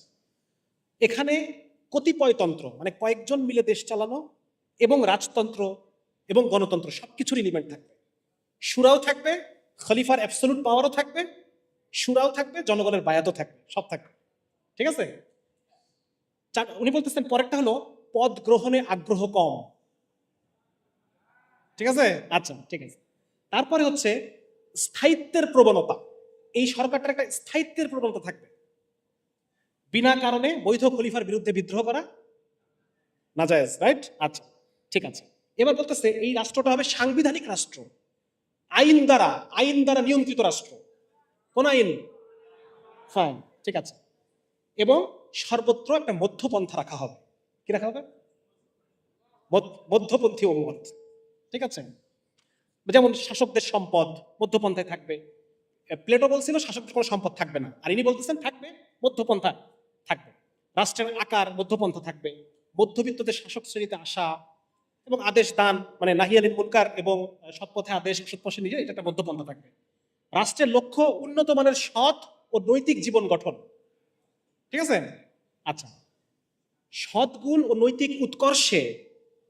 এখানে কতিপয়তন্ত্র মানে কয়েকজন মিলে দেশ চালানো, এবং রাজতন্ত্র এবং গণতন্ত্র সবকিছুর এলিমেন্ট থাকবে। সুরাও থাকবে, খলিফার অ্যাবসলিউট পাওয়ারও থাকবে, সুরাও থাকবে, জনগণের বায়াতও থাকবে, সব থাকবে, ঠিক আছে। উনি বলতেছেন পরেরটা হলো পদ গ্রহণে আগ্রহ কম, ঠিক আছে। আচ্ছা, ঠিক আছে। তারপরে হচ্ছে স্থায়িত্বের প্রবণতা। এই সরকারটার একটা স্থায়িত্বের প্রবণতা থাকবে, বিনা কারণে বৈধ খলিফার বিরুদ্ধে বিদ্রোহ করা নাজায়েজ, রাইট। আচ্ছা, ঠিক আছে। এবার বলতেছে এই রাষ্ট্রটা হবে সাংবিধানিক রাষ্ট্র, আইন দ্বারা নিয়ন্ত্রিত রাষ্ট্র। কোন আইন? ফাইন, ঠিক আছে। এবং সর্বত্র একটা মধ্যপন্থা রাখা হবে। কি রাখা হবে? মধ্যপন্থী অনুমত, ঠিক আছে। যেমন শাসকদের সম্পদ মধ্যপন্থায় থাকবে। প্লেটো বলছিল শাসকদের কোনো সম্পদ থাকবে না, আর ইনি বলতেছেন থাকবে, মধ্যপন্থা থাকবে। রাষ্ট্রের আকার মধ্যপন্থা থাকবে, মধ্যবিত্তদের শাসক শ্রেণীতে আসা এবং আদেশ দান, মানে নাহি আনিল মুনকার এবং সৎপথে আদেশ, সৎপথে নিজে, এটা একটা মধ্যপন্থা থাকবে। রাষ্ট্রের লক্ষ্য উন্নত মানের সৎ ও নৈতিক জীবন গঠন, ঠিক আছে। আচ্ছা, সদ্গুণ ও নৈতিক উৎকর্ষে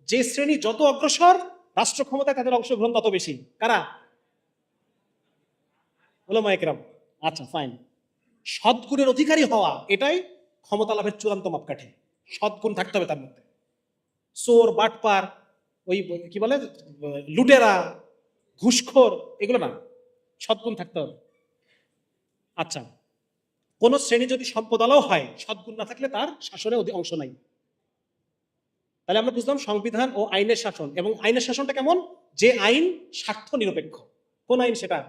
যে শ্রেণী যত অগ্রসর, রাষ্ট্র ক্ষমতায় তাদের অংশগ্রহণ তত বেশি। কারা? উলামায়ে কেরাম। আচ্ছা, ফাইন। সদ্গুণের অধিকারী হওয়া এটাই ক্ষমতা লাভের চূড়ান্ত মাপকাঠি। সদ্গুণ থাকতে হবে তার মধ্যে। চোর, বাটপার, ওই কি বলে লুটেরা, ঘুষখোর, এগুলো না, সদ্গুণ থাকতে হবে। আচ্ছা, কোন শ্রেণী যদি সম্পদালাও হয়, সদ্গুণ না থাকলে তার শাসনে অংশ নাই। তাহলে আমরা বুঝলাম সংবিধান ও আইনের শাসন। এবং আইনের শাসনটা কেমন? যে আইন স্বার্থ নিরপেক্ষ, কোন আইন সেটা?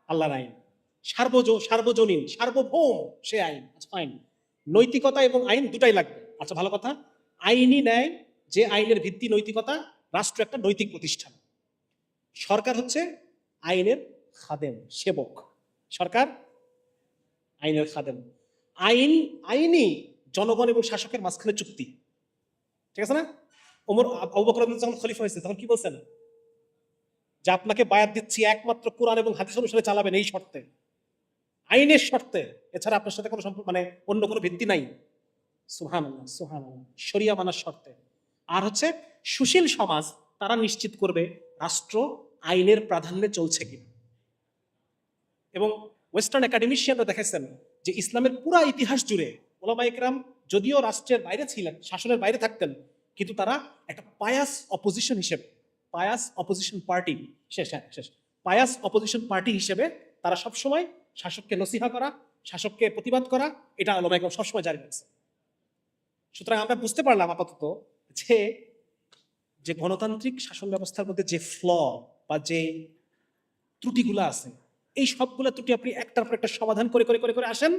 আল্লাহর আইন। সার্বজনীন, সার্বভৌম সে আইন। আচ্ছা ফাইন। নৈতিকতা এবং আইন দুটাই লাগবে। আচ্ছা ভালো কথা। আইনি ন্যায়, যে আইনের ভিত্তি নৈতিকতা, রাষ্ট্র একটা নৈতিক প্রতিষ্ঠান। সরকার হচ্ছে আইনের খাদেম, সেবক। সরকার আইনের খাদেম। আইনই জনগণ এবং শাসকের মাঝখানে চুক্তি। ঠিক আছে না? আবু বকর রাদিয়াল্লাহু যখন খলিফা হয়েছে তখন কি বলছেন? যে আপনাকে বায়াত দিচ্ছি একমাত্র কোরআন এবং হাদিস অনুসারে চালাবেন এই শর্তে, আইনের শর্তে, এছাড়া আপনার সাথে কোনো মানে অন্য কোনো ভিত্তি নাই। সুবহানাল্লাহ, সুবহানাল্লাহ। শরিয়া মানার শর্তে। আর হচ্ছে সুশীল সমাজ, তারা নিশ্চিত করবে রাষ্ট্র আইনের প্রাধান্যে চলছে কিনা। এবং ওয়েস্টার্ন একাডেমিশিয়ানরা দেখেছেন যে ইসলামের পুরা ইতিহাস জুড়ে ওলামা ইকরাম যদিও রাষ্ট্রের বাইরে ছিলেন, শাসনের বাইরে থাকতেন, কিন্তু তারা একটা পায়াস অপোজিশন হিসেবে, pious opposition party, pious opposition party হিসেবে তারা সবসময় শাসককে নসিহা করা, শাসককে প্রতিবাদ করা, এটা ওলামা ইকরাম সবসময় জারি রাখছে। সুতরাং আমরা বুঝতে পারলাম আপাতত যে গণতান্ত্রিক শাসন ব্যবস্থার মধ্যে যে ফ্ল বা যে ত্রুটিগুলো আছে, এই সবগুলো ত্রুটি আপনি একটার পর একটা সমাধান করে করে করে করে আসেন।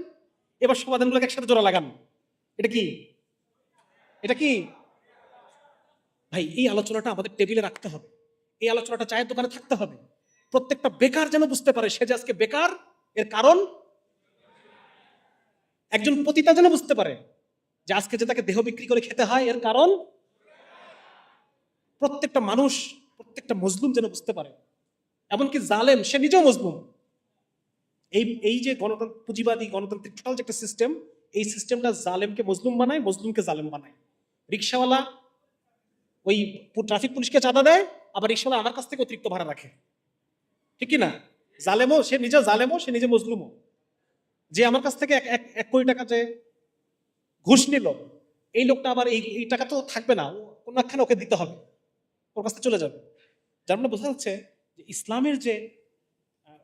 এবার সমাধানগুলোকে একসাথে জোড়া লাগান। এটা কি? এটা কি ভাই? এই আলোচনাটা আমাদের টেবিলে রাখতে হবে, এই আলোচনাটা চায়ের দোকানে থাকতে হবে। প্রত্যেকটা বেকার যেন বুঝতে পারে সে যে আজকে বেকার এর কারণ, একজন পতিতা যেন বুঝতে পারে যে আজকে যে তাকে দেহ বিক্রি করে খেতে হয় এর কারণ, প্রত্যেকটা মানুষ, প্রত্যেকটা মজলুম যেন বুঝতে পারে, এমনকি জালেম সে নিজেও মজলুম। এই যে পুঁজিবাদী গণতান্ত্রিক টোটাল যে একটা সিস্টেম, এই সিস্টেমটা জালেমকে মজলুম বানায়, মজলুমকে জালেম বানায়। রিক্সাওয়ালা ওই ট্রাফিক পুলিশকে চাঁদা দেয়, আবার রিক্সাওয়ালা আমার কাছ থেকে অতিরিক্ত ভাড়া রাখে, ঠিক কি না? জালেমও সে নিজে, জালেমও সে নিজে, মজলুমও। যে আমার কাছ থেকে 1 কোটি টাকা যে ঘুষ নিল, এই লোকটা আবার এই টাকা তো থাকবে না, কোন একখানে ওকে দিতে হবে, ওর কাছ থেকে চলে যাবে। যার মানে বোঝা যাচ্ছে যে ইসলামের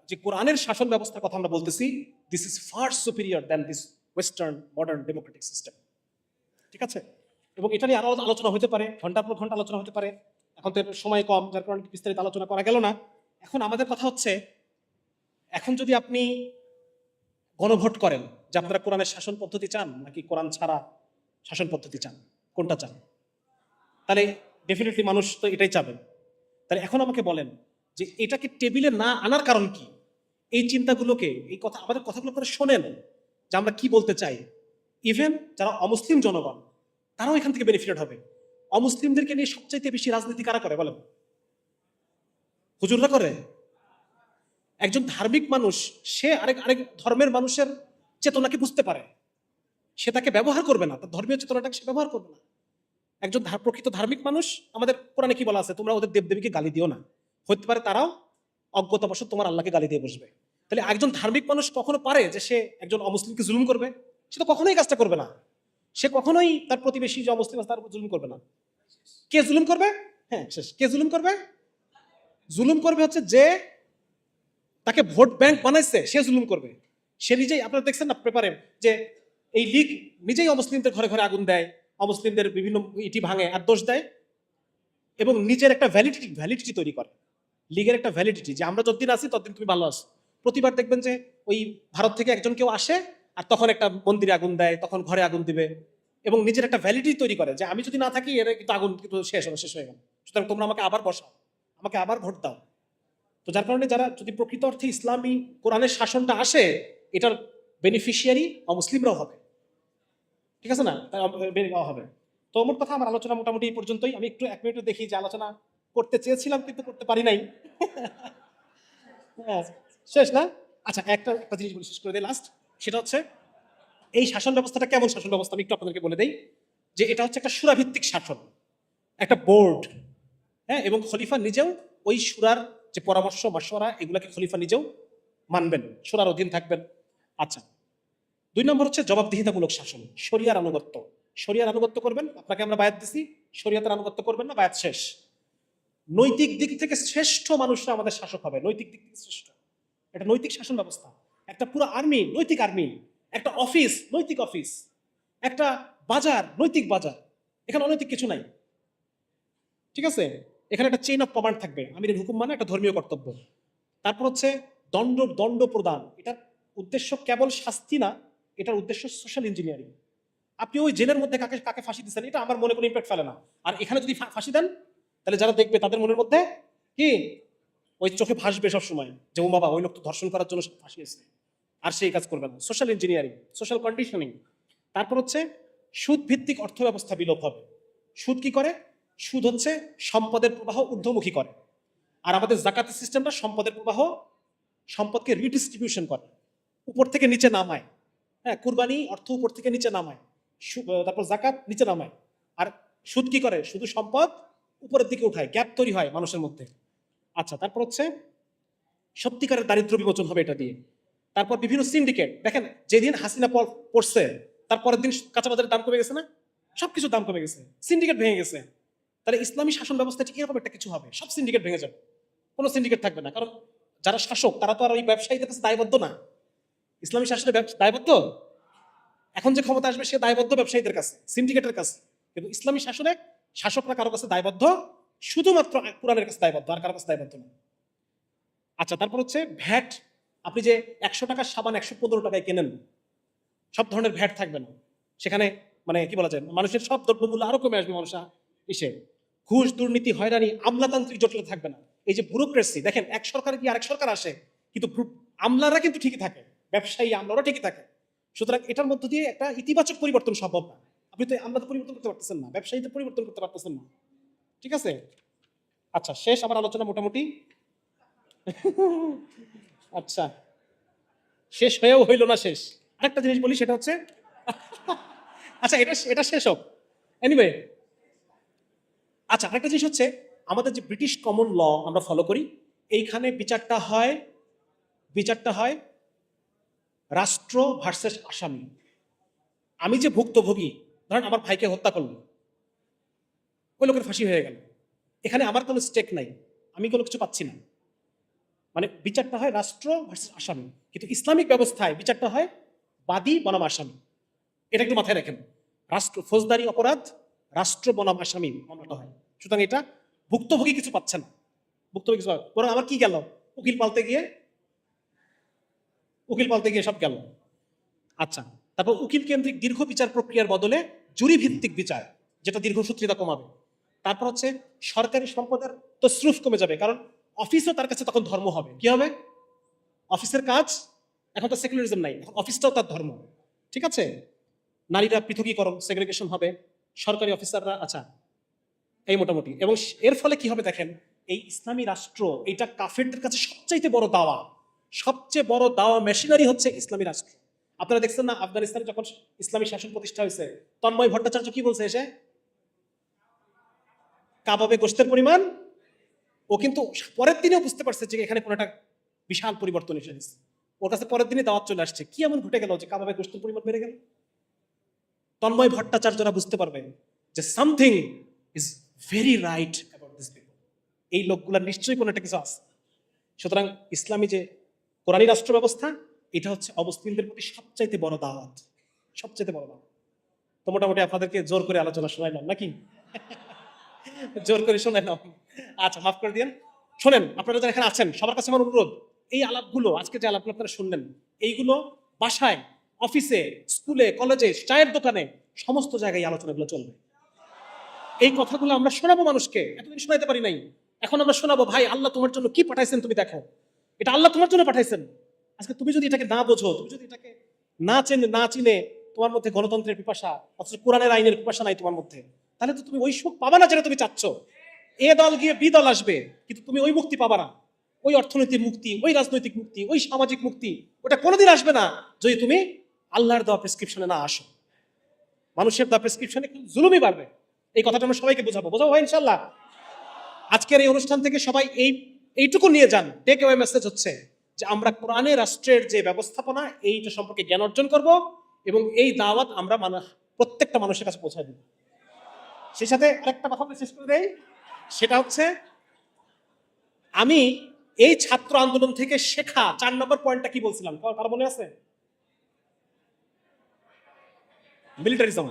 যে কোরআনের শাসন ব্যবস্থার কথা আমরা বলতেছি, this is far superior than this western modern Democratic system. ঠিক আছে? এবং এটা নিয়ে আরো আলোচনা হতে পারে, ঘন্টার পর ঘন্টা আলোচনা হতে পারে। এখন তো সময় কম, যার কারণে বিস্তারিত আলোচনা করা গেল না। এখন আমাদের কথা হচ্ছে, এখন যদি আপনি গণভোট করেন যে আপনারা কোরআনের শাসন পদ্ধতি চান নাকি কোরআন ছাড়া শাসন পদ্ধতি চান, কোনটা চান, তাহলে ডেফিনেটলি মানুষ তো এটাই চাবে। তাহলে এখন আমাকে বলেন যে এটাকে টেবিলে না আনার কারণ কি? এই চিন্তাগুলোকে, এই কথা, আমাদের কথাগুলো করে শোনেন যে আমরা কি বলতে চাই। ইভেন যারা অমুসলিম জনগণ তারাও এখান থেকে বেনিফিটেড হবে। অমুসলিমদেরকে নিয়ে সবচাইতে বেশি রাজনীতি কারা করে বলেন? হুজুররা করে। একজন ধার্মিক মানুষ সে আরেক ধর্মের মানুষের চেতনাকে বুঝতে পারে, সে তাকে ব্যবহার করবে না, তার ধর্মীয় চেতনাটাকে সে ব্যবহার করবে না। একজন প্রকৃত ধার্মিক মানুষ, আমাদের কোরআনে কি বলা আছে, তোমরা ওদের দেবদেবীকে গালি দিও না। হতে পারে তারাও অজ্ঞতাবশত তোমার আল্লাহকে গালি দিয়ে বসবে। তাহলে একজন ধার্মিক মানুষ কখনো পারে যে সে একজন অমুসলিমকে জুলুম করবে? সে তো কখনোই কাজটা করবে না। সে কখনোই তার প্রতিবেশী যে অমুসলিম আছে তার উপর জুলুম করবে না। কে জুলুম করবে? হ্যাঁ শেষ। কে জুলুম করবে? জুলুম করবে হচ্ছে যে তাকে ভোট ব্যাংক বানাইছে, সে জুলুম করবে। সে নিজেই, আপনারা দেখছেন না পেপারে যে এই লীগ নিজেই অমুসলিমদের ঘরে ঘরে আগুন দেয়, অমুসলিমদের বিভিন্ন ইটি ভাঙে আর দোষ দেয়, এবং নিজের একটা ভ্যালিডিটি তৈরি করে। লীগের একটা ভ্যালিডিটি যে আমরা যতদিন আছি ততদিন তুমি ভালো আছো। প্রতিবার দেখবেন যে ওই ভারত থেকে একজন কেউ আসে আর তখন একটা মন্দিরে আগুন দেয়, তখন ঘরে আগুন দিবে, এবং নিজের একটা ভ্যালিডিটি তৈরি করে যে আমি যদি না থাকি এর কিন্তু আগুন কিন্তু শেষ হয়ে গেল, সুতরাং তোমরা আমাকে আবার বসাও, আমাকে আবার ভোট দাও। তো যার কারণে যারা যদি প্রকৃত অর্থে ইসলামী কোরআনের শাসনটা আসে, এটার বেনিফিশিয়ারি অমুসলিমরাও হবে। ঠিক আছে না? হবে। তো মোট কথা আমার আলোচনা মোটামুটি এই পর্যন্তই। আমি একটু 1 মিনিট দেখি যে আলোচনা করতে চেয়েছিলাম কিন্তু করতে পারি নাই। শেষ না? আচ্ছা, একটা জিনিস বলে শেষ করে দিই লাস্ট। সেটা হচ্ছে এই শাসন ব্যবস্থাটা কেমন শাসন ব্যবস্থা আমি একটু আপনাদেরকে বলে দেই। যে এটা হচ্ছে একটা সূরাভিত্তিক শাসন, একটা বোর্ড, হ্যাঁ, এবং খলিফা নিজেও ওই সূরার যে পরামর্শ মাশওয়ারা এগুলাকে খলিফা নিজেও মানবেন, সূরার অধীন থাকবেন। আচ্ছা, 2 নম্বর হচ্ছে জবাবদিহিতামূলক শাসন, শরিয়ার আনুগত্য। শরিয়ার আনুগত্য করবেন, আপনাকে আমরা বায়াত দিছি, শরিয়াতের আনুগত্য করবেন না, বায়াত শেষ। নৈতিক দিক থেকে শ্রেষ্ঠ মানুষরা আমাদের শাসক হবে, নৈতিক দিক থেকে শ্রেষ্ঠ। একটা নৈতিক শাসন ব্যবস্থা, একটা পুরো আর্মি নৈতিক আর্মি, একটা অফিস নৈতিক অফিস, একটা বাজার নৈতিক বাজার। এখানে অনৈতিক কিছু নাই। ঠিক আছে? এখানে একটা চেইন অফ কমান্ড থাকবে। আমিরের হুকুম মানে একটা ধর্মীয় কর্তব্য। তারপর হচ্ছে দণ্ড দণ্ড প্রদান, এটার উদ্দেশ্য কেবল শাস্তি না, এটার উদ্দেশ্য সোশ্যাল ইঞ্জিনিয়ারিং। আপনি ওই জেলের মধ্যে কাকে কাকে ফাঁসি দিচ্ছেন এটা আমার মনে কোনো ইম্প্যাক্ট ফেলে না, আর এখানে যদি ফাঁসি দেন তাহলে যারা দেখবে তাদের মনের মধ্যে কি ওই চোখে ভাসবে সবসময় যে ও বাবা ওই লোক তো ধর্ষণ করার জন্য ফাঁসিয়েছে, আর সেই কাজ করবে না। Social engineering, social conditioning. তারপর হচ্ছে সুদ ভিত্তিক অর্থ ব্যবস্থা বিলোপ হবে। সুদ কি করে? সুদ হচ্ছে সম্পদের প্রবাহ ঊর্ধ্বমুখী করে, আর আমাদের জাকাতের সিস্টেমটা সম্পদের প্রবাহ, সম্পদকে রিডিস্ট্রিবিউশন করে, উপর থেকে নিচে নামায়। হ্যাঁ, কুরবানি অর্থ উপর থেকে নিচে নামায়, তারপর জাকাত নিচে নামায়। আর সুদ কি করে? শুধু সম্পদ উপরের দিকে উঠায়, গ্যাপ তৈরি হয় মানুষের মধ্যে। আচ্ছা, তারপর হচ্ছে সত্যিকারের দারিদ্র বিমোচন হবে এটা দিয়ে। তারপর বিভিন্ন সিন্ডিকেট, দেখেন যেদিন হাসিনা পড়ছে তারপরের দিন কাঁচা বাজারের দাম কমে গেছে না? সবকিছুর দাম কমে গেছে, সিন্ডিকেট ভেঙে গেছে। তাহলে ইসলামী শাসন ব্যবস্থা ঠিক এরকম একটা কিছু হবে, সব সিন্ডিকেট ভেঙে যাবে, কোনো সিন্ডিকেট থাকবে না। কারণ যারা শাসক তারা তো আর ওই ব্যবসায়ীদের কাছে দায়বদ্ধ না। ইসলামী শাসনের দায়বদ্ধ, এখন যে ক্ষমতা আসবে সে দায়বদ্ধ ব্যবসায়ীদের কাছে, সিন্ডিকেটের কাছে। কিন্তু ইসলামী শাসনে শাসকরা কারো কাছে দায়বদ্ধ, শুধুমাত্র কোরআনের কাছে দায়বদ্ধ, আর কারো কাছে দায়বদ্ধ না। আচ্ছা, তারপর হচ্ছে ভ্যাট। আপনি যে 100 টাকার সাবান 115 টাকায় কেনেন, সব ধরনের ভ্যাট থাকবে না সেখানে। মানে কি বলা যায়, মানুষের সব দ্রব্যমূল্য আরো কমে আসবে। মানুষ এসে ঘুষ, দুর্নীতি, হয়রানি, আমলাতান্ত্রিক জটিলতা থাকবে না। এই যে ব্যুরোক্রেসি, দেখেন এক সরকার কি আরেক সরকার আসে, কিন্তু আমলারা কিন্তু ঠিকই থাকে, ব্যবসায়ী আমলারা ঠিকই থাকে। সুতরাং এটার মধ্য দিয়ে একটা ইতিবাচক পরিবর্তন সম্ভব না। আপনি তো আমলাদের পরিবর্তন করতে পারতেছেন না, ব্যবসায়ীদের পরিবর্তন করতে পারতেছেন না। ঠিক আছে? আচ্ছা, শেষ আমার আলোচনা মোটামুটি। আচ্ছা, শেষ হয়েও হইল না শেষ। আরেকটা জিনিস বলি, সেটা হচ্ছে আচ্ছা এটা এটা শেষ হোক, এনিওয়ে। আচ্ছা, আরেকটা জিনিস হচ্ছে আমাদের যে ব্রিটিশ কমন ল আমরা ফলো করি, এইখানে বিচারটা হয় রাষ্ট্র ভার্সেস আসামি। আমি যে ভুক্তভোগী, ধরেন আমার ভাইকে হত্যা করলো, ওই লোকের ফাঁসি হয়ে গেল, এখানে আমার কোনো স্টেক নাই, আমি কোনো কিছু পাচ্ছি না। মানে বিচারটা হয় রাষ্ট্র ভার্সেস আসামি। কিন্তু ইসলামিক ব্যবস্থায় বিচারটা হয় বাদী বনাম আসামি। এটা একটু মাথায় রাখেন, রাষ্ট্র ফৌজদারি অপরাধ, রাষ্ট্র বনাম আসামি মামলাটা হয়। সুতরাং এটা ভুক্তভোগী কিছু পাচ্ছে না, ভুক্তভোগী কিছু বরং আমার কি গেল, উকিল পালতে গিয়ে সব গেল। আচ্ছা, তারপর উকিল কেন্দ্রিক দীর্ঘ বিচার প্রক্রিয়ার বদলে জুরি ভিত্তিক বিচার, যেটা দীর্ঘসূত্রিতা কমাবে। তারপর হচ্ছে সরকারি সম্পদের তসরুফ কমে যাবে, কারণ অফিসও তার কাছে তখন ধর্ম হবে। কি হবে? অফিসের কাজ, এখন তো সেকুলারিজম নাই, এখন অফিসটাও তার ধর্ম। ঠিক আছে? নারীরা পৃথকীকরণ, সেগ্রিগেশন হবে, সরকারি অফিসাররা। আচ্ছা, এই মোটামুটি। এবং এর ফলে কি হবে দেখেন, এই ইসলামী রাষ্ট্র, এটা কাফেরদের কাছে সবচাইতে বড় দাওয়া, সবচেয়ে বড় দাওয়া মেশিনারি হচ্ছে ইসলামী রাষ্ট্র। আপনারা দেখছেন না আফগানিস্তানে যখন ইসলামী শাসন প্রতিষ্ঠা হয়েছে, তন্ময় ভট্টাচার্য কি বলছে এসে? কাবাবে গোশতের পরিমাণ। ও কিন্তু পরের দিনেও বুঝতে পারছে যে এখানে কোনো একটা বিশাল পরিবর্তন এসে গেছে। ওর কাছে পরের দিনে দাওয়াত চলে আসছে। কি এমন ঘটে গেল যে কাবাবে গোশতের পরিমাণ বেড়ে গেল? তন্ময় ভট্টাচার্যরা বুঝতে পারবেন যে something is very right about this people, এই লোকগুলা নিশ্চয়ই কোনো একটা কিছু আছে। সুতরাং ইসলামী যে কোরআনী রাষ্ট্র ব্যবস্থা, এটা হচ্ছে অমুসলিমদের প্রতি সবচাইতে বড় দাওয়াত, সবচাইতে বড় দাওয়াত। তো মোটামুটি আপনাদেরকে জোর করে আলোচনা শোনাইলাম নাকি? জোর করে শোনাইলাম। আচ্ছা, মাফ করে দিন। শোনেন, আপনারা যারা এখানে আছেন সবার কাছে আমার অনুরোধ, এই আলাপগুলো, আজকে যে আলাপগুলো আপনারা শুনলেন, এইগুলো বাসায়, অফিসে, স্কুলে, কলেজে, চায়ের দোকানে, সমস্ত জায়গায় আলোচনাগুলো চলবে। এই কথাগুলো আমরা শোনাবো মানুষকে, এতদিন শোনাইতে পারি নাই, এখন আমরা শোনাবো। ভাই, আল্লাহ তোমার জন্য কি পাঠাইছেন তুমি দেখো, এটা আল্লাহ তোমার জন্য পাঠাইছেন। আজকে তুমি যদি এটাকে না বোঝো, তুমি যদি এটাকে না চিনে তোমার মধ্যে গণতন্ত্রের পিপাসা, অথচ কোরআনের আইনের পিপাসা নাই তোমার মধ্যে, তাহলে তো তুমি ওই সুখ পাবা না যেটা তুমি চাচ্ছ। এ দল গিয়ে বি দল আসবে, কিন্তু তুমি ওই মুক্তি পাবা না, ওই অর্থনৈতিক মুক্তি, ওই রাজনৈতিক মুক্তি, ওই সামাজিক মুক্তি, ওটা কোনোদিন আসবে না যদি তুমি আল্লাহর দেওয়া প্রেসক্রিপশনে না আসো। মানুষের দেওয়া প্রেসক্রিপশনে জুলুমই বাড়বে। এই কথাটা আমরা সবাইকে বোঝাবো ভাই ইনশাল্লাহ। আজকের এই অনুষ্ঠান থেকে সবাই এইটুকু নিয়ে যান, টেক অ্যাওয়ে মেসেজ হচ্ছে যে আমরা কোরআনে রাষ্ট্রের যে ব্যবস্থাপনা, এইটা সম্পর্কে জ্ঞান অর্জন করব, এবং এই দাওয়াত আমরা প্রত্যেকটা মানুষের কাছে পৌঁছায় দেব। সেই সাথে আরেকটা কথা শেষ করে দেই, সেটা হচ্ছে আমি এই ছাত্র আন্দোলন থেকে শেখা 4 নম্বর পয়েন্টটা কি বলছিলাম, কারো মনে আছে? মিলিটারিজম।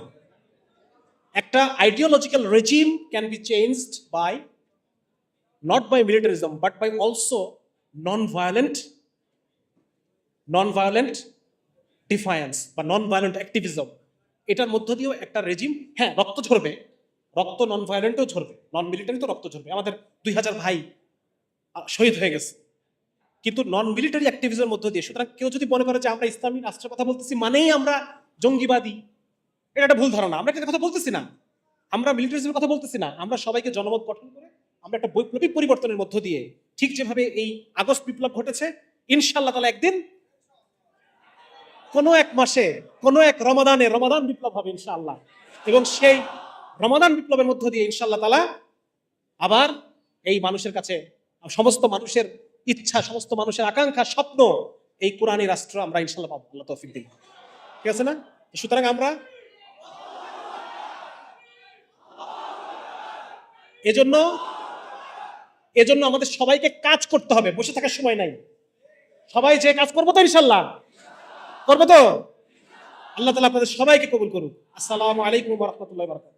একটা ideological regime can be changed by, not by militarism, but by also non violent defiance বা নন ভায়োলেন্ট অ্যাক্টিভিজম, এটার মধ্য দিয়েও একটা রেজিম, হ্যাঁ রক্ত ঝরবে, রক্ত নন ভায়োলেন্টও ঝরবে, নন মিলিটারি তো রক্ত ঝরবে, আমাদের 2000 ভাই শহীদ হয়ে গেছে, কিন্তু নন মিলিটারি অ্যাক্টিভিজমের মধ্য দিয়ে। সুতরাং কেউ যদি মনে করে যে আমরা ইসলামী রাষ্ট্রের কথা বলতেছি মানেই আমরা জঙ্গিবাদী, এটা একটা ভুল ধারণা। আমরা এটা কথা বলতেছি না, আমরা মিলিটারিজমের কথা বলতেছি না, আমরা সবাইকে জনমত গঠন করে আমরা একটা বৈপ্লবিক পরিবর্তনের মধ্য দিয়ে, ঠিক যেভাবে এই আগস্ট বিপ্লব ঘটেছে, ইনশাআল্লাহ তাআলা একদিন কোনো এক মাসে কোনো এক রমাদান বিপ্লব হবে ইনশাআল্লাহ, এবং সেই রমাদান বিপ্লবের মধ্য দিয়ে ইনশাআল্লাহ তাআলা আবার এই মানুষের কাছে সমস্ত মানুষের ইচ্ছা, সমস্ত মানুষের আকাঙ্ক্ষা, স্বপ্ন, এই কোরআনী রাষ্ট্র আমরা ইনশাআল্লাহ পাবো, আল্লাহ তৌফিক দিন। ঠিক আছে না? সুতরাং আমরা এজন্য আমাদের সবাইকে কাজ করতে হবে, বসে থাকার সময় নাই। সবাই যে কাজ করবো তো ইনশাআল্লাহ, করবো তো? আল্লাহ তাআলা আপনাদের সবাইকে কবুল করুন। আসসালামু আলাইকুম ওয়া রাহমাতুল্লাহি ওয়া বারাকাতুহু।